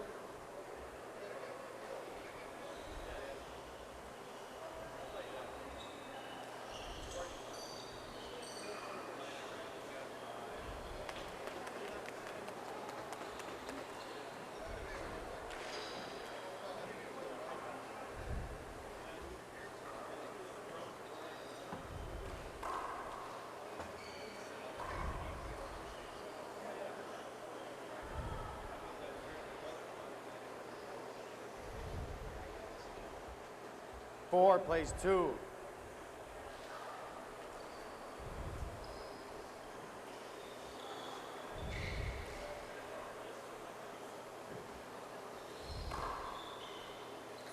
Four plays 2.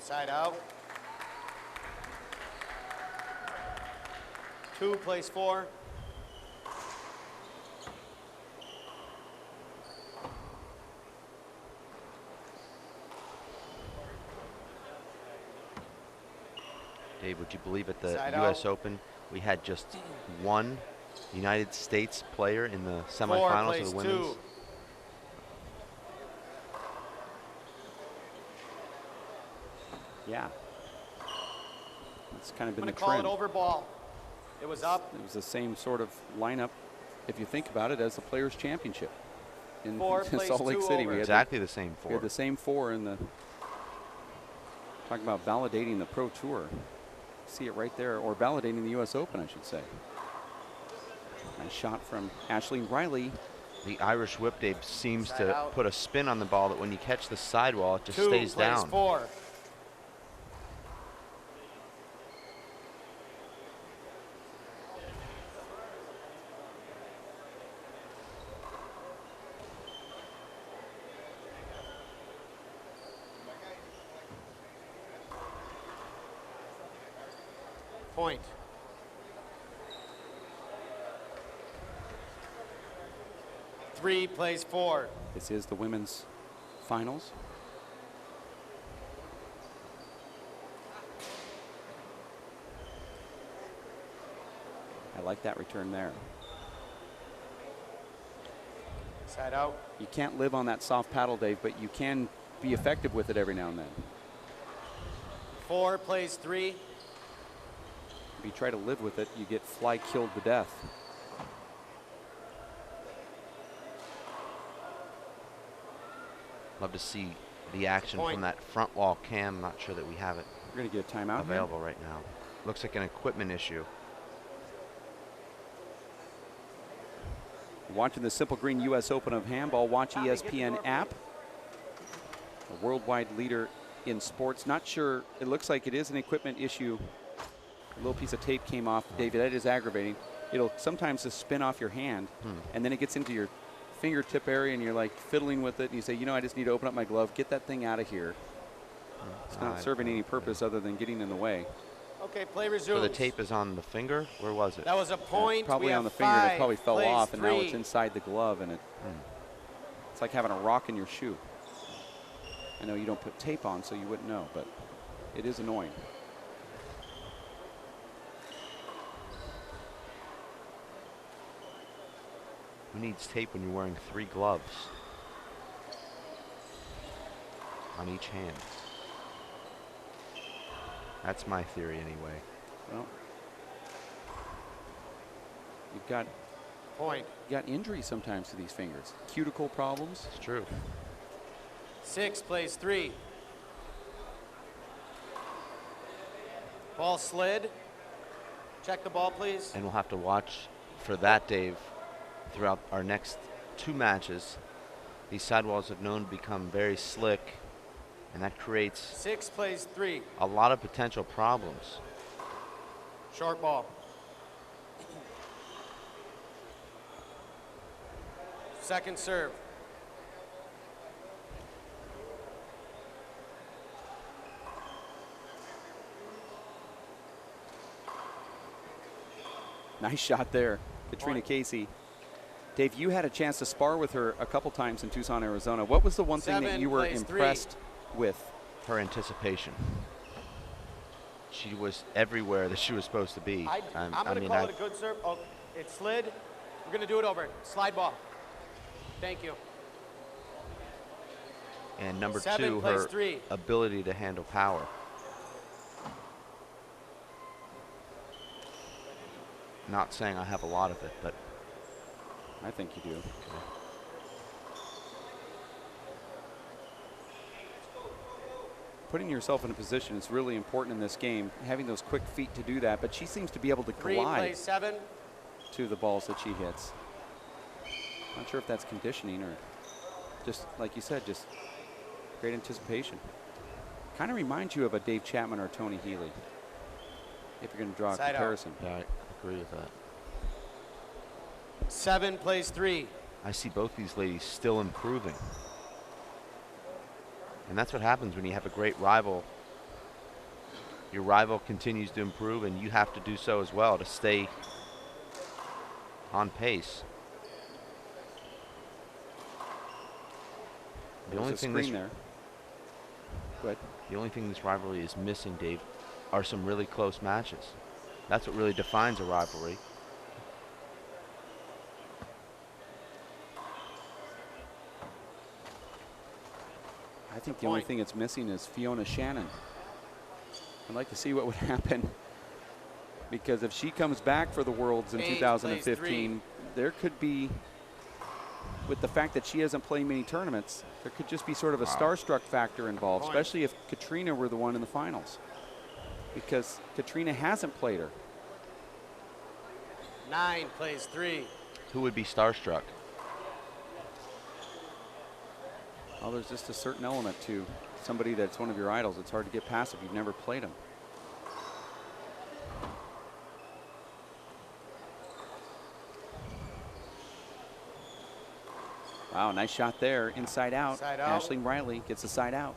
Side out. 2 plays 4. Dave, would you believe at the Side U.S. out. Open, we had just one United States player in the 4 semifinals plays of the women's? 2. Yeah. It's kind of been I'm the going to call trend. it over ball. It was up. It was the same sort of lineup, if you think about it, as the Players' Championship in 4 plays Salt Lake 2 City. over. We had Exactly the same We had 4. the same 4 in the. Talking about validating the Pro Tour. See it right there, or validating the U.S. Open, I should say. Nice shot from Reilly. The Irish whip, Dave, seems Side to out. put a spin on the ball that when you catch the sidewall, it just 2 stays plays down. 4. Point. Three plays 4. This is the women's finals. I like that return there. Side out. You can't live on that soft paddle, Dave, but you can be effective with it every now and then. 4 plays 3. If you try to live with it, you get fly killed to death. Love to see the action Point. from that front wall cam. Not sure that we have it We're going to get a timeout here. available right now. Looks like an equipment issue. Watching the Simple Green U.S. Open of Handball, watch ESPN app. A worldwide leader in sports. Not sure, it looks like it is an equipment issue. A little piece of tape came off, David, that is aggravating. It'll sometimes just spin off your hand, and then it gets into your fingertip area, and you're like fiddling with it, and you say, you know, I just need to open up my glove, get that thing out of here. It's not serving any purpose other than getting in the way. Okay, play resumes. So the tape is on the finger? Where was it? That was a point. Probably We on have the finger, and it 5 probably fell plays off, and now 3. it's inside the glove, and it's like having a rock in your shoe. I know you don't put tape on, so you wouldn't know, but it is annoying. Who needs tape when you're wearing 3 gloves on each hand? That's my theory anyway. Well, you've got Point. you got injuries sometimes to these fingers. Cuticle problems. It's true. 6 plays 3. Ball slid. Check the ball, please. And we'll have to watch for that, Dave, throughout our next 2 matches. These sidewalls have known to become very slick, and that creates 6 plays 3. a lot of potential problems. Short ball. Second serve. Nice shot there, Katrina Point. Casey. Dave, you had a chance to spar with her a couple times in Tucson, Arizona. What was the one thing that 7 you were plays 3. impressed with? Her anticipation. She was everywhere that she was supposed to be. I'm going to call it a good serve. Oh, it slid. We're going to do it over. Slide ball. Thank you. And number 7 2, plays her 3. ability to handle power. Not saying I have a lot of it, but I think you do. Putting yourself in a position is really important in this game, having those quick feet to do that, but she seems to be able to 3 glide plays 7. to the balls that she hits. Not sure if that's conditioning or just, like you said, just great anticipation. Kind of reminds you of a Dave Chapman or Tony Healy, if you're going to draw a Side out. comparison. yeah, I agree with that. 7 plays 3. I see both these ladies still improving. And that's what happens when you have a great rival your rival continues to improve, and you have to do so as well to stay on pace. The only thing there. Go ahead. The only thing this rivalry is missing, Dave, are some really close matches. That's what really defines a rivalry. I think the only thing it's missing is Fiona Shannon. I'd like to see what would happen, because if she comes back for the Worlds in 2015, there could be, with the fact that she hasn't played many tournaments, there could just be sort of a starstruck factor involved, especially if Katrina were the one in the finals, because Katrina hasn't played her. 9 plays 3. Who would be starstruck? Well, there's just a certain element to somebody that's one of your idols. It's hard to get past if you've never played them. Wow, nice shot there. Inside out. Side out. Aisling Reilly gets the side out.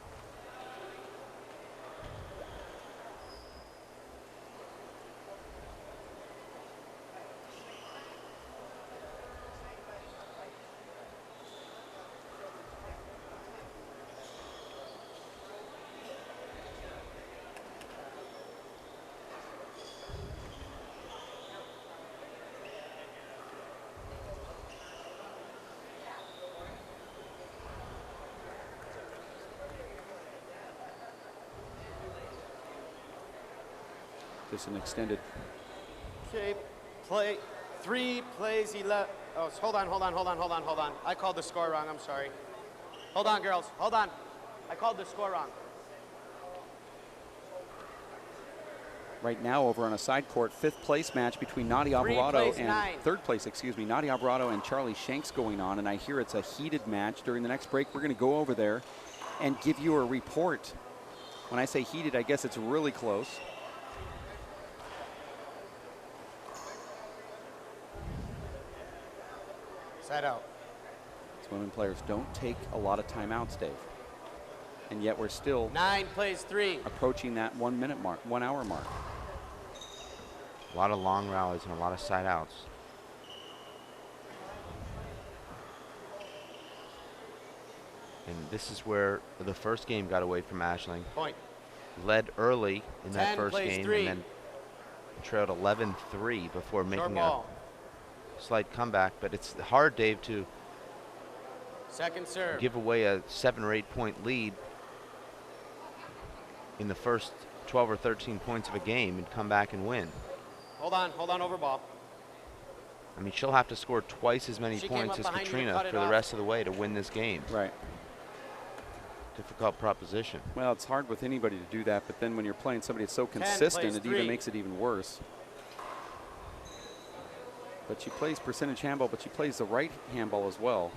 Just an extended. Okay, play 3 plays 11. Oh, hold on. I called the score wrong. I'm sorry. Hold on, girls. Hold on. I called the score wrong. Right now, over on a side court, 5th place match between Nadia Alvarado and 3rd place, excuse me, Nadia Alvarado and Charlie Shanks going on, and I hear it's a heated match. During the next break, we're going to go over there and give you a report. When I say heated, I guess it's really close. Side out. These women players don't take a lot of timeouts, Dave. And yet we're still 9 plays 3. approaching that 1 minute mark, 1 hour mark. A lot of long rallies and a lot of side outs. And this is where the first game got away from Aisling. Point. Led early in that 10 first plays game 3. and then trailed 11-3 before making a ball. slight comeback. But it's hard, Dave, to Second serve. give away a 7 or 8 point lead in the first 12 or 13 points of a game and come back and win. Hold on over ball. I mean, she'll have to score twice as many She came points up as behind you and Katrina cut it for the off. rest of the way to win this game. Right. Difficult proposition. Well, it's hard with anybody to do that, but then when you're playing somebody that's so 10 consistent, plays it 3. even makes it even worse. But she plays percentage handball, but she plays the right handball as well.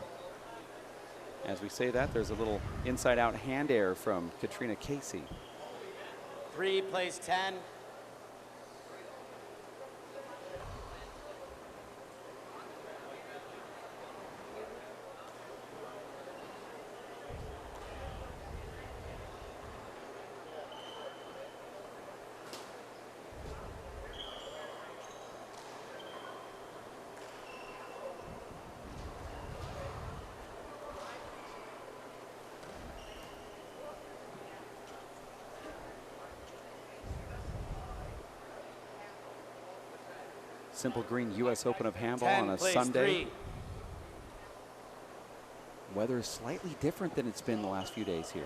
As we say that, there's a little inside-out hand air from Katrina Casey. 3 plays 10. Simple Green U.S. Open of Handball 10 on a plays Sunday. 3. Weather is slightly different than it's been the last few days here.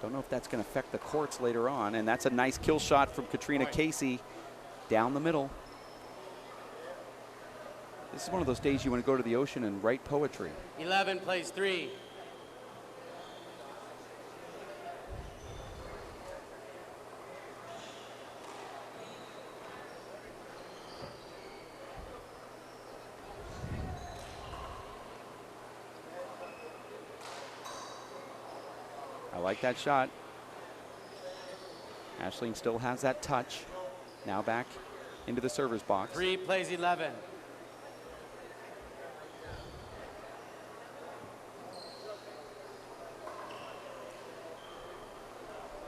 Don't know if that's going to affect the courts later on. And that's a nice kill shot from Katrina Casey down the middle. This is one of those days you want to go to the ocean and write poetry. 11 plays 3. I like that shot. Aisling still has that touch. Now back into the server's box. 3 plays 11.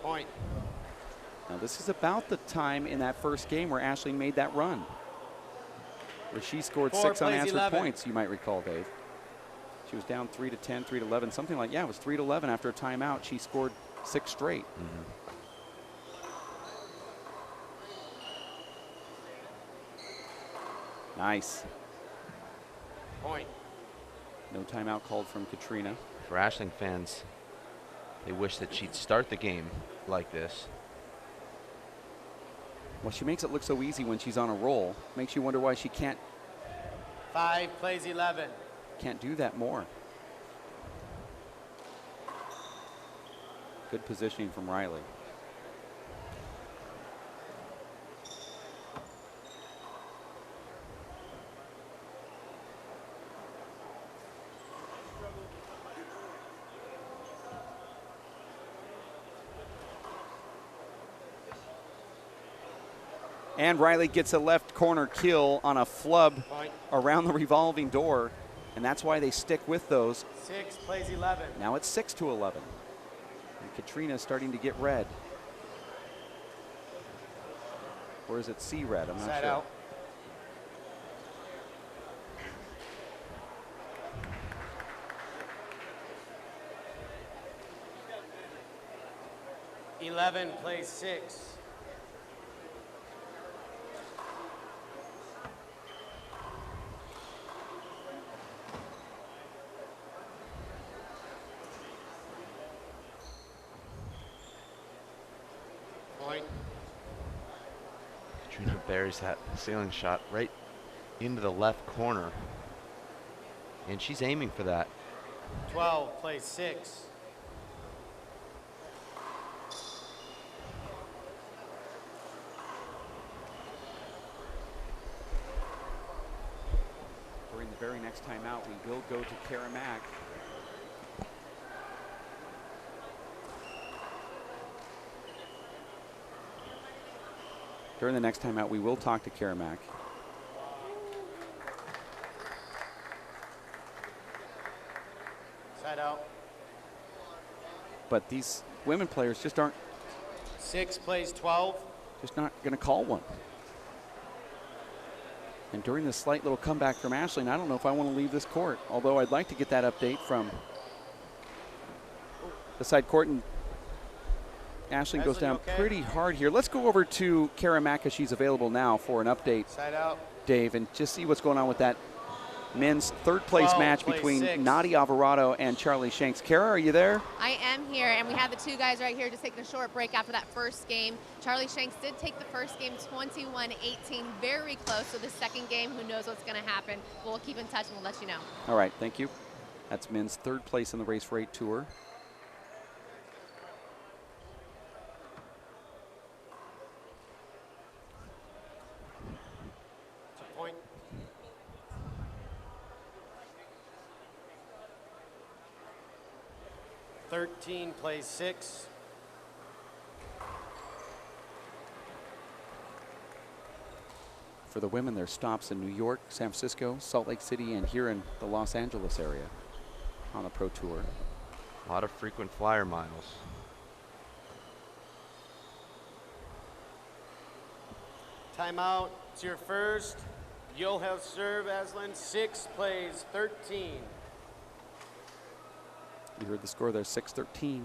Point. This is about the time in that first game where Aisling made that run, where she scored 6 unanswered points, you might recall, Dave. She was down 3-10, 3-11, something like, yeah, it was 3-11 after a timeout. She scored 6 straight. Nice. Point. No timeout called from Katrina. For Aisling fans, they wish that she'd start the game like this. Well, she makes it look so easy when she's on a roll. Makes you wonder why she can't 5 plays 11. Can't do that more. Good positioning from Reilly. And Reilly gets a left corner kill on a flub around the revolving door, and that's why they stick with those. 6 plays 11. Now it's 6-11. And Katrina's starting to get red. Or is it C red? I'm not Side sure. out. Eleven plays 6. Point. Katrina buries that ceiling shot right into the left corner. And she's aiming for that. 12 plays 6. During the very next timeout, we will go to Karamack. During the next timeout, we will talk to Karamack. Side out. But these women players just aren't. 6 plays 12. Just not going to call one. And during this slight little comeback from Aisling, I don't know if I want to leave this court, although I'd like to get that update from the side court. And Aisling goes down pretty hard here. Let's go over to Karamack as she's available now for an update, Side out. Dave, and just see what's going on with that men's third place match between Nadi Alvarado and Charlie Shanks. Kara, are you there? I am here, and we have the two guys right here just taking a short break after that first game. Charlie Shanks did take the first game 21-18, very close. So the second game, who knows what's going to happen. We'll keep in touch and we'll let you know. All right, thank you. That's men's third place in the Race for 8 Tour. Point. Thirteen plays 6. For the women, there's stops in New York, San Francisco, Salt Lake City, and here in the Los Angeles area on the Pro Tour. A lot of frequent flyer miles. Timeout. It's your first. You'll have serve, Aslan. 6 plays 13. You heard the score there, 6-13.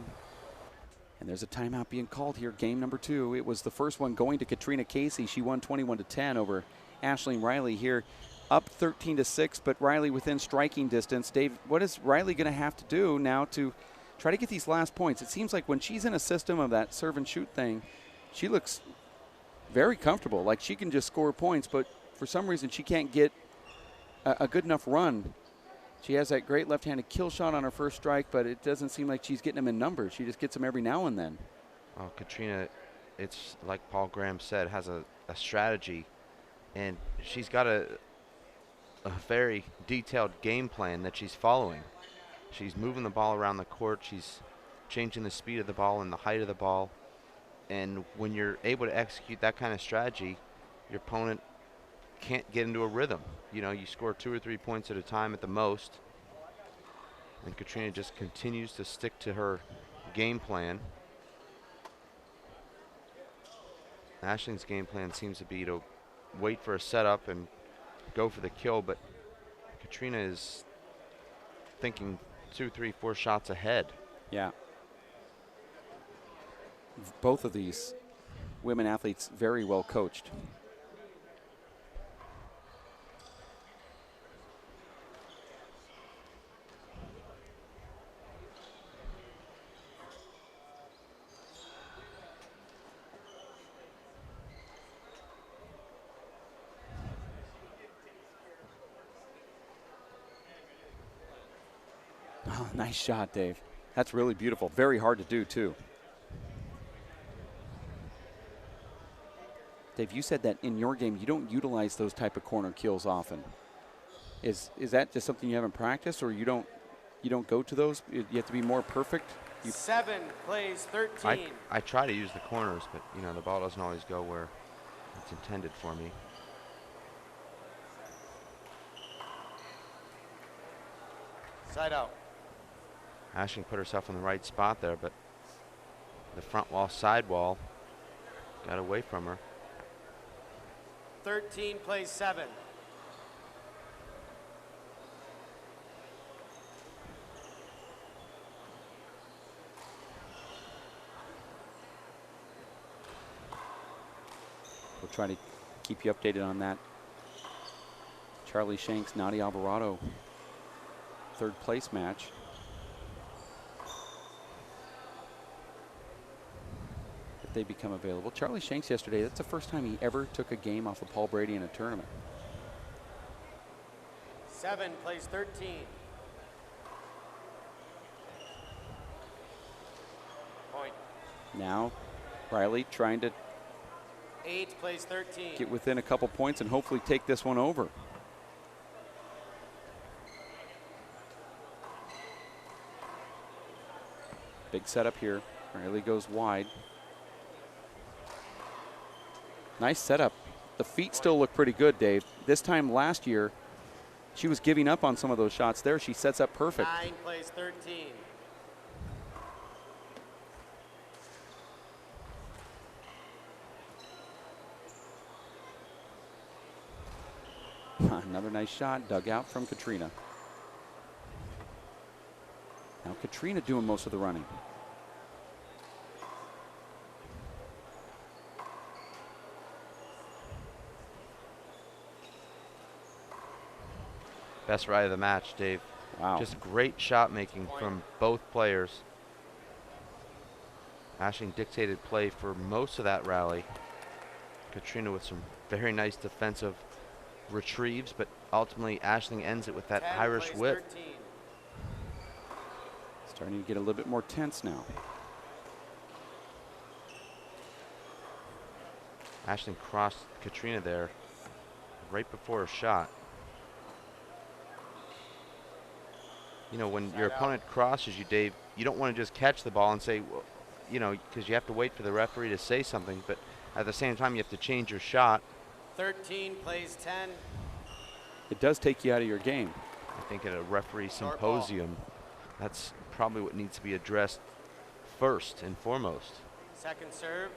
And there's a timeout being called here, game number 2. It was the first one going to Katrina Casey. She won 21-10 over Aisling Reilly here, up 13-6, but Reilly within striking distance. Dave, what is Reilly going to have to do now to try to get these last points? It seems like when she's in a system of that serve and shoot thing, she looks very comfortable. Like she can just score points, but for some reason she can't get a good enough run. She has that great left-handed kill shot on her first strike, but it doesn't seem like she's getting them in numbers. She just gets them every now and then. Well, Katrina, it's like Paul Graham said, has a strategy, and she's got a very detailed game plan that she's following. She's moving the ball around the court. She's changing the speed of the ball and the height of the ball. And when you're able to execute that kind of strategy, your opponent can't get into a rhythm. You know, you score 2 or 3 points at a time at the most. And Katrina just continues to stick to her game plan. Ashling's game plan seems to be to wait for a setup and go for the kill, but Katrina is thinking 2, 3, 4 shots ahead. Yeah. Both of these women athletes very well coached. Oh, nice shot, Dave. That's really beautiful. Very hard to do, too. Dave, you said that in your game you don't utilize those type of corner kills often. Is that just something you haven't practiced, or you don't go to those? You have to be more perfect? 7 plays 13. I try to use the corners, but you know the ball doesn't always go where it's intended for me. Side out. Ashling put herself in the right spot there, but the front wall, side wall got away from her. 13 plays 7. We'll try to keep you updated on that. Charlie Shanks, Nadia Alvarado, third place match. If they become available. Charlie Shanks yesterday, that's the first time he ever took a game off of Paul Brady in a tournament. 7 plays 13. Point. Now, Reilly trying to 8 plays 13. get within a couple points and hopefully take this one over. Big setup here. Reilly goes wide. Nice setup. The feet still look pretty good, Dave. This time last year, she was giving up on some of those shots there. She sets up perfect. 9 plays 13. Another nice shot dug out from Katrina. Now Katrina doing most of the running. Best ride of the match, Dave. Wow. Just great shot making from both players. Ashling dictated play for most of that rally. Katrina with some very nice defensive retrieves, but ultimately Ashling ends it with that Irish whip. 13. Starting to get a little bit more tense now. Ashling crossed Katrina there right before her shot. You know, when your opponent crosses you, Dave, you don't want to just catch the ball and say, well, you know, because you have to wait for the referee to say something, but at the same time you have to change your shot. 13 plays 10. It does take you out of your game. I think at a referee symposium, that's probably what needs to be addressed first and foremost. Second serve.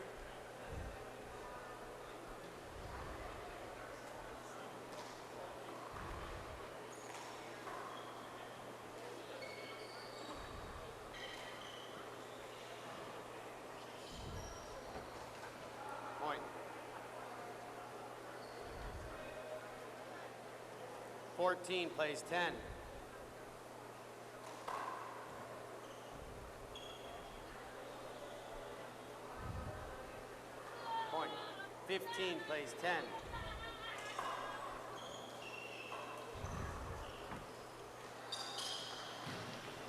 Point. 14 plays 10. Point. 15 plays 10.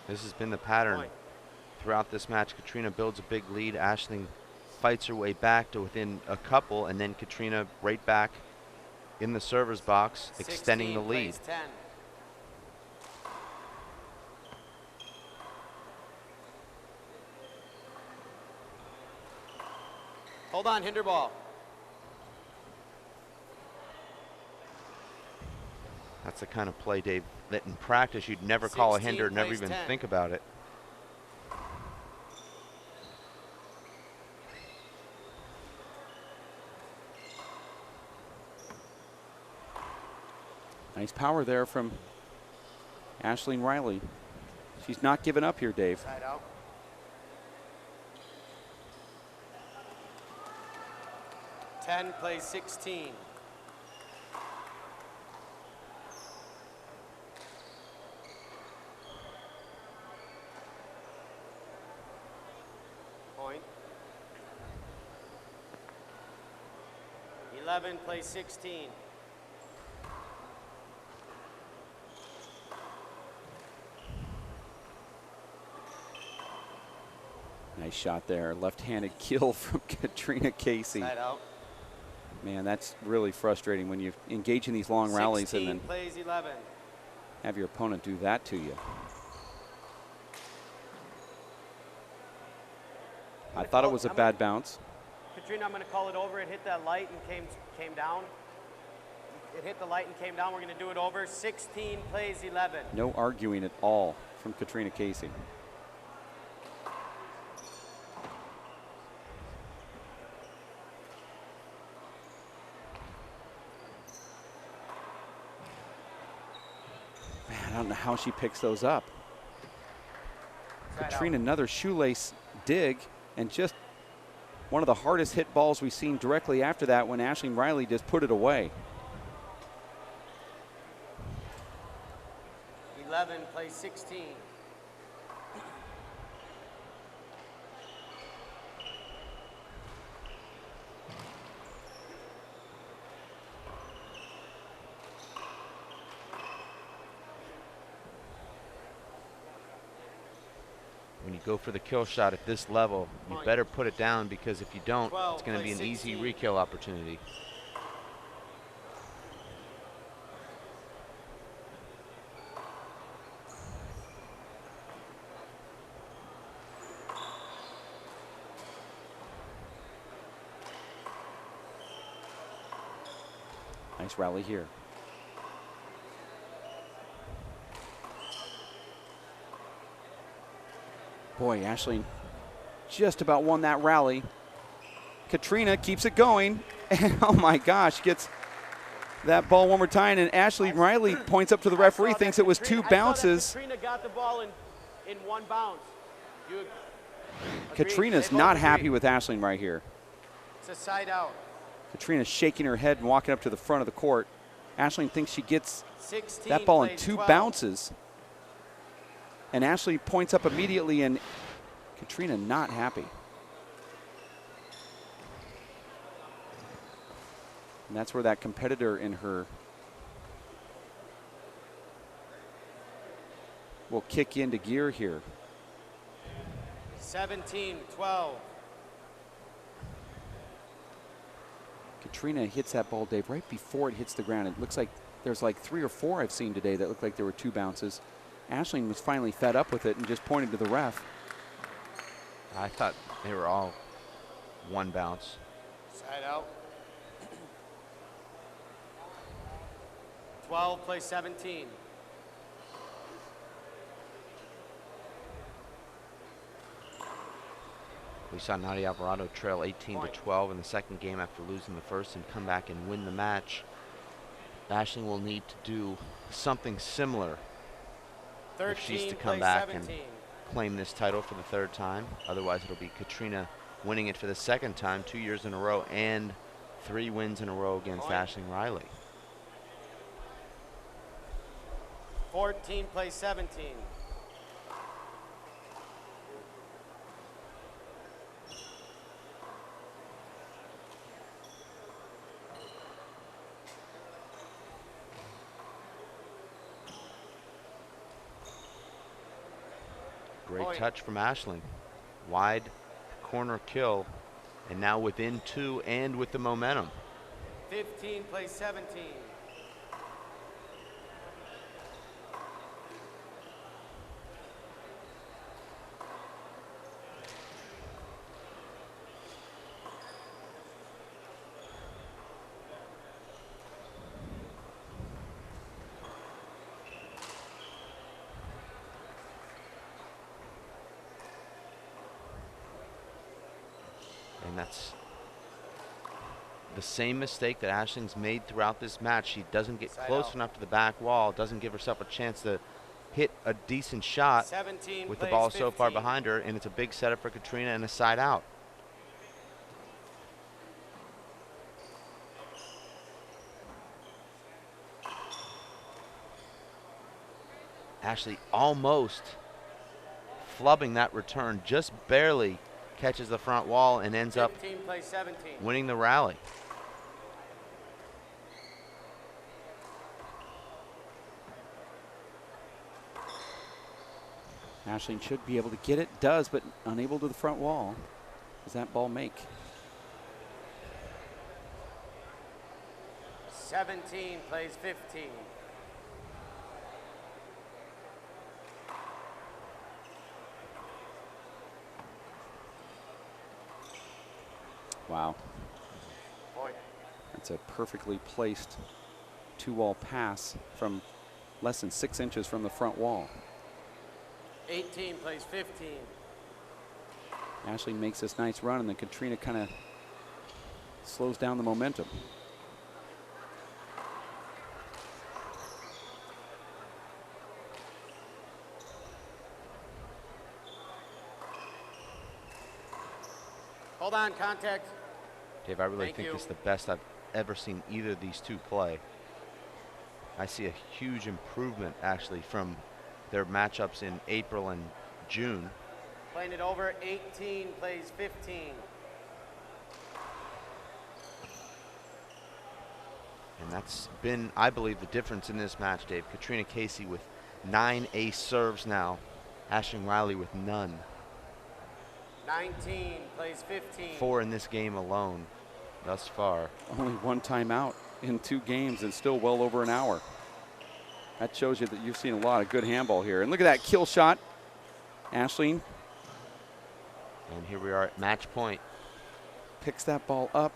This has been the pattern throughout this match. Katrina builds a big lead. Ashling fights her way back to within a couple, and then Katrina right back in the server's box, extending the lead. 10. Hold on, hinder ball. That's the kind of play, Dave, that in practice you'd never call a hinder, never even 10. think about it. Nice power there from Aisling Reilly. She's not giving up here, Dave. Side out. Ten plays 16. Point. 11 plays 16. Nice shot there. Left-handed kill from Katrina Casey. Side out. Man, that's really frustrating when you engage in these long rallies and then plays 11. have your opponent do that to you. I thought it was a bad bounce. Katrina, I'm going to call it over. It hit that light and came down. It hit the light and came down. We're going to do it over. 16 plays 11. No arguing at all from Katrina Casey. Man, I don't know how she picks those up. Katrina, another shoelace dig, and just one of the hardest hit balls we've seen directly after that when Aisling Reilly just put it away. 11 plays 16. When you go for the kill shot at this level, you better put it down, because if you don't, it's going to be an easy re-kill opportunity. Nice rally here. Boy, Aisling just about won that rally. Katrina keeps it going, and oh my gosh, gets that ball one more time, and Aisling Reilly points up to the referee, thinks it was two bounces. Katrina got the ball in one bounce. Katrina's not happy with Aisling right here. It's a side out. Katrina's shaking her head and walking up to the front of the court. Aisling thinks she gets that ball in two bounces. And Aisling points up immediately, and Katrina not happy. And that's where that competitor in her will kick into gear here. 17-12. Katrina hits that ball, Dave, right before it hits the ground. It looks like there's like 3 or 4 I've seen today that looked like there were two bounces. Aisling was finally fed up with it and just pointed to the ref. I thought they were all one bounce. Side out. 12 plays 17. We saw Nadia Alvarado trail 18-12 in the second game after losing the first and come back and win the match. Aisling will need to do something similar if she's to come back and claim this title for the 3rd time. Otherwise, it'll be Katrina winning it for the 2nd time, 2 years in a row, and 3 wins in a row against Aisling Reilly. 14 plays 17. Great touch from Aisling. Wide corner kill, and now within 2 and with the momentum. 15 plays 17. And that's the same mistake that Ashling's made throughout this match. She doesn't get close enough to the back wall, doesn't give herself a chance to hit a decent shot 17 with the plays ball so far 15. behind her, and it's a big setup for Katrina and a side out. Ashley almost flubbing that return, just barely catches the front wall and ends up 15 plays 17. winning the rally. Ashling should be able to get it, does, but unable to the front wall. Does that ball make? 17 plays 15. Wow. Point. That's a perfectly placed two-wall pass from less than 6 inches from the front wall. 18 plays 15. Ashling makes this nice run, and then Katrina kind of slows down the momentum. Hold on, contact. Dave, I really Thank think you. this is the best I've ever seen either of these two play. I see a huge improvement, actually, from their matchups in April and June. Playing it over, 18 plays 15. And that's been, I believe, the difference in this match, Dave. Katrina Casey with 9 ace serves now. Ashling Reilly with none. 19 plays 15. 4 in this game alone thus far. Only one timeout in 2 games and still well over an hour. That shows you that you've seen a lot of good handball here. And look at that kill shot. Ashling. And here we are at match point. Picks that ball up.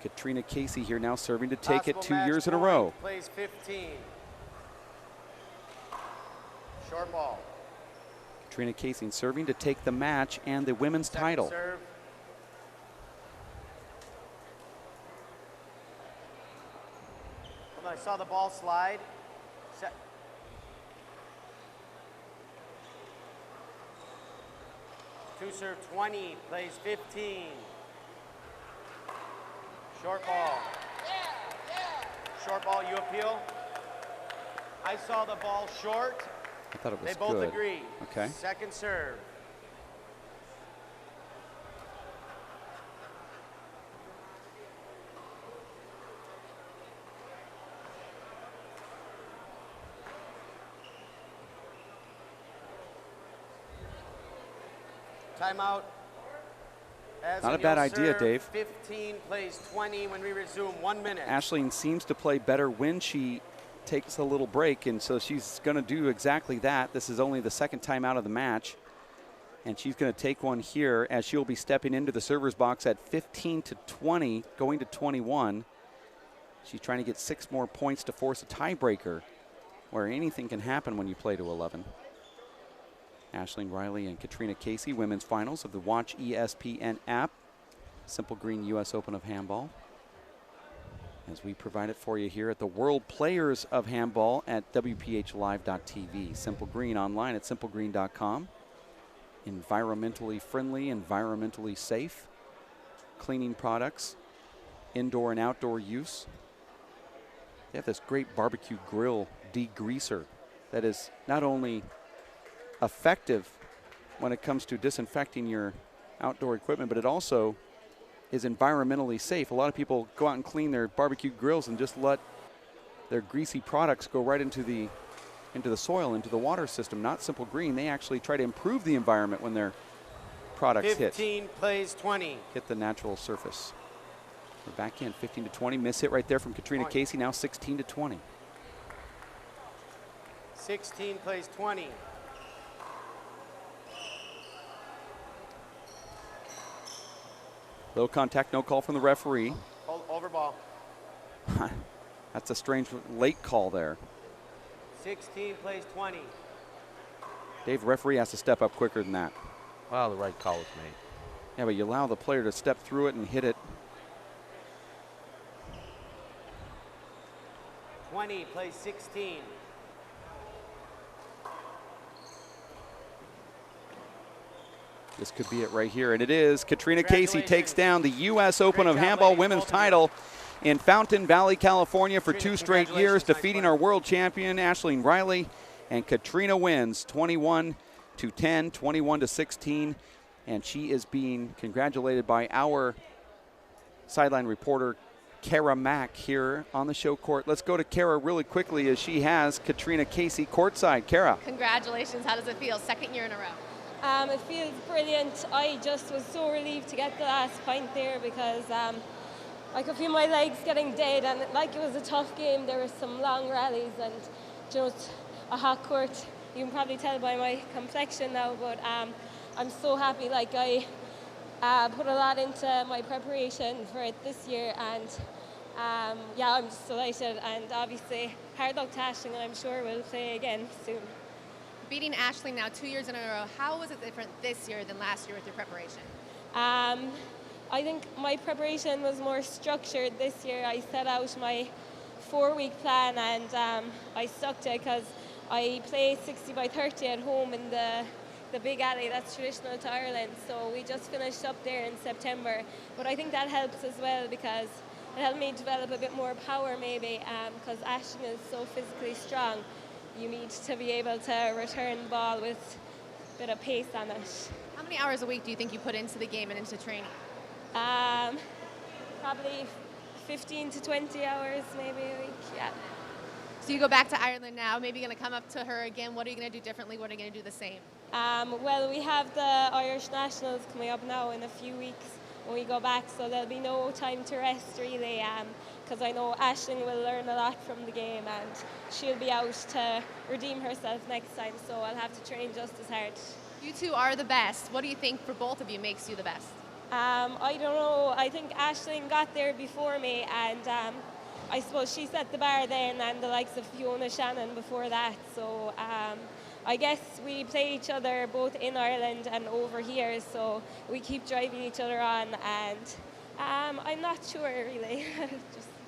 Katrina Casey here now serving to take it Possible 2 years in a match row. point, Plays 15. Short ball. Katrina Casey serving to take the match and the women's Second title. serve. Hold on, I saw the ball slide. Two serve 20, plays 15. Short ball. Short ball, you appeal? I saw the ball short. I thought it was They both good. agree. Okay. Second serve. Timeout. As Not a in bad you'll idea, serve, Dave. 15 plays 20 when we resume. 1 minute. Ashling seems to play better when she takes a little break, and so she's going to do exactly that. This is only the second time out of the match, and she's going to take one here as she'll be stepping into the server's box at 15 to 20, going to 21. She's trying to get 6 more points to force a tiebreaker, where anything can happen when you play to 11. Ashling Reilly and Katrina Casey, women's finals of the Watch ESPN app. Simple Green U.S. Open of Handball. As we provide it for you here at the World Players of Handball at WPHLive.tv. Simple Green online at simplegreen.com. Environmentally friendly, environmentally safe. Cleaning products, indoor and outdoor use. They have this great barbecue grill degreaser that is not only effective when it comes to disinfecting your outdoor equipment, but it also is environmentally safe. A lot of people go out and clean their barbecue grills and just let their greasy products go right into the soil, into the water system. Not Simple Green. They actually try to improve the environment when their products 15 plays 20. hit the natural surface. We're back in 15 to 20. Miss hit right there from Katrina Casey. Now 16 to 20. 16 plays 20. Low contact, no call from the referee. Over ball. That's a strange late call there. 16 plays 20. Dave, referee has to step up quicker than that. Well, the right call was made. Yeah, but you allow the player to step through it and hit it 20, place 16. This could be it right here, and it is. Katrina Casey takes down the U.S. Open of Handball women's title in Fountain Valley, California for 2 straight years, defeating our world champion, Aisling Reilly. And Katrina wins 21-10, 21-16, and she is being congratulated by our sideline reporter, Kara Mack, here on the show court. Let's go to Kara really quickly as she has Katrina Casey courtside. Kara. Congratulations. How does it feel? 2nd year in a row. It feels brilliant. I just was so relieved to get the last point there because I could feel my legs getting dead, and like it was a tough game. There were some long rallies and just a hot court. You can probably tell by my complexion now, but I'm so happy. Like I put a lot into my preparation for it this year, and yeah, I'm just delighted. And obviously, hard luck to Aisling, and I'm sure we'll play again soon. Beating Aisling now 2 years in a row, how was it different this year than last year with your preparation? I think my preparation was more structured this year. I set out my 4-week plan, and I stuck to it because I play 60 by 30 at home in the big alley that's traditional to Ireland. So we just finished up there in September. But I think that helps as well because it helped me develop a bit more power maybe because Aisling is so physically strong. You need to be able to return the ball with a bit of pace on it. How many hours a week do you think you put into the game and into training? Probably 15 to 20 hours maybe a week, yeah. So you go back to Ireland now, maybe going to come up to her again. What are you going to do differently? What are you going to do the same? Well, we have the Irish Nationals coming up now in a few weeks when we go back, so there'll be no time to rest really, because I know Aisling will learn a lot from the game and she'll be out to redeem herself next time, so I'll have to train just as hard. You two are the best. What do you think for both of you makes you the best? I don't know. I think Aisling got there before me, and I suppose she set the bar then, and the likes of Fiona Shannon before that. So I guess we play each other both in Ireland and over here, so we keep driving each other on, and I'm not sure really.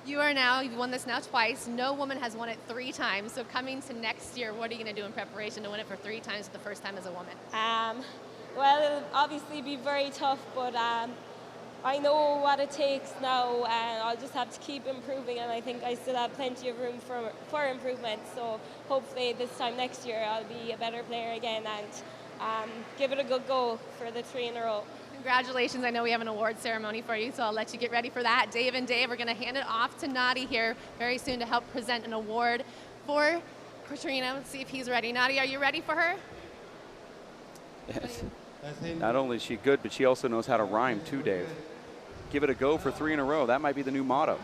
You've won this now twice. No woman has won it 3 times. So coming to next year, what are you going to do in preparation to win it for 3 times for the first time as a woman? Well, it'll obviously be very tough, but I know what it takes now, and I'll just have to keep improving, and I think I still have plenty of room for improvement. So hopefully this time next year I'll be a better player again and give it a good go for the 3 in a row. Congratulations. I know we have an award ceremony for you, so I'll let you get ready for that. Dave and Dave are going to hand it off to Nadi here very soon to help present an award for Katrina. Let's see if he's ready. Nadi, are you ready for her? Yes. Not only is she good, but she also knows how to rhyme too, Dave. Give it a go for 3 in a row. That might be the new motto.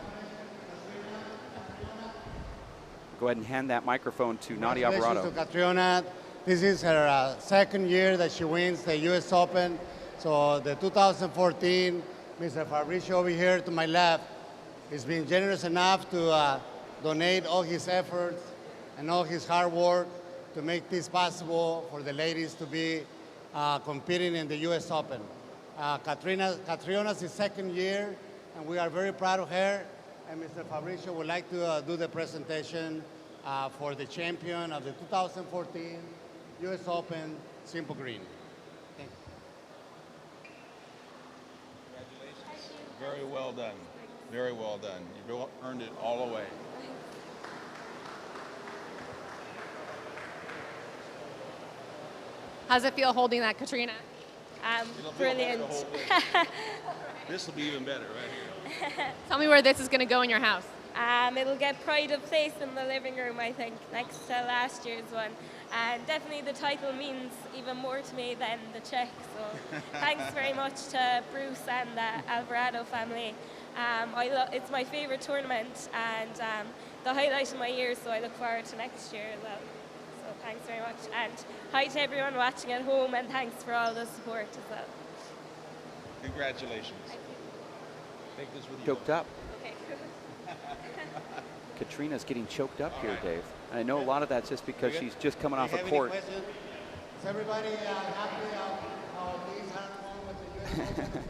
Go ahead and hand that microphone to Nadi Alvarado. To Katrina. This is her 2nd year that she wins the U.S. Open. So the 2014, Mr. Fabricio over here to my left has been generous enough to donate all his efforts and all his hard work to make this possible for the ladies to be competing in the U.S. Open. Katrina's 2nd year, and we are very proud of her. And Mr. Fabricio would like to do the presentation for the champion of the 2014 U.S. Open, Simple Green. Thank you. Very well done. Very well done. You've earned it all the way. How's it feel holding that, Katrina? Brilliant. This will be even better right here. Tell me where this is going to go in your house. It'll get pride of place in the living room, I think, next to last year's one. And definitely the title means even more to me than the check. So thanks very much to Bruce and the Alvarado family. It's my favorite tournament and the highlight of my year, so I look forward to next year as well. So thanks very much. And hi to everyone watching at home, and thanks for all the support as well. Congratulations. Take this with you. Choked up. Okay. Katrina's getting choked up here, Dave. And I know a lot of that's just because she's just coming off a court. Is everybody happy how these had fun with the U.S. Open?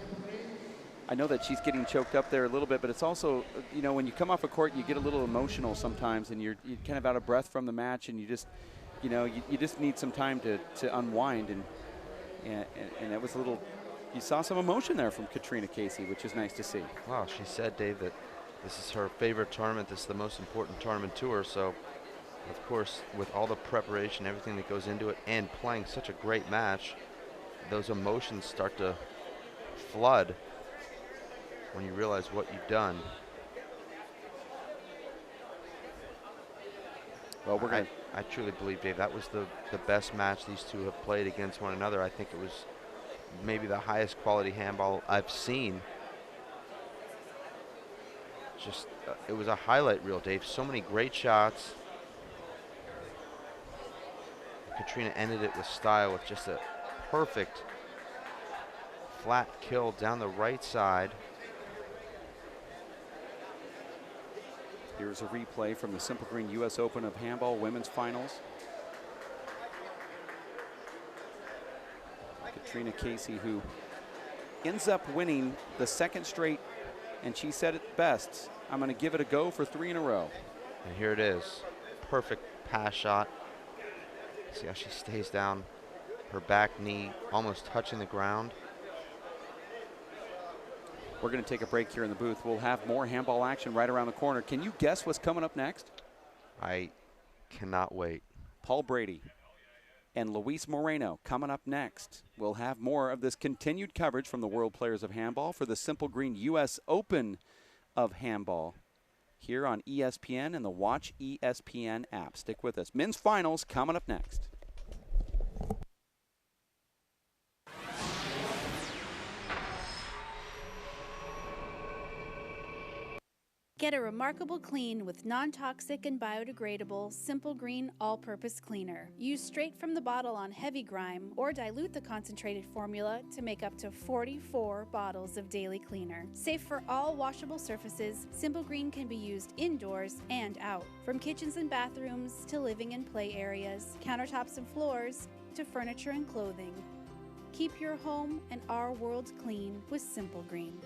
I know that she's getting choked up there a little bit, but it's also, you know, when you come off a court, you get a little emotional sometimes, and you're kind of out of breath from the match, and you just, you know, you just need some time to unwind, and it was a little, you saw some emotion there from Katrina Casey, which is nice to see. Wow, she said, Dave, that this is her favorite tournament. This is the most important tournament to her. So, of course, with all the preparation, everything that goes into it, and playing such a great match, those emotions start to flood when you realize what you've done. Well, I truly believe, Dave, that was the best match these two have played against one another. I think it was maybe the highest quality handball I've seen. Just, it was a highlight reel, Dave. So many great shots. Katrina ended it with style with just a perfect flat kill down the right side. Here's a replay from the Simple Green U.S. Open of Handball Women's Finals. Katrina Casey, who ends up winning the second straight, and she said it best, I'm going to give it a go for 3 in a row. And here it is. Perfect pass shot. See how she stays down, her back knee almost touching the ground. We're going to take a break here in the booth. We'll have more handball action right around the corner. Can you guess what's coming up next? I cannot wait. Paul Brady and Luis Moreno coming up next. We'll have more of this continued coverage from the World Players of Handball for the Simple Green U.S. Open of Handball here on ESPN and the Watch ESPN app. Stick with us. Men's finals coming up next. Get a remarkable clean with non-toxic and biodegradable Simple Green All-Purpose Cleaner. Use straight from the bottle on heavy grime or dilute the concentrated formula to make up to 44 bottles of daily cleaner. Safe for all washable surfaces, Simple Green can be used indoors and out. From kitchens and bathrooms to living and play areas, countertops and floors to furniture and clothing. Keep your home and our world clean with Simple Green.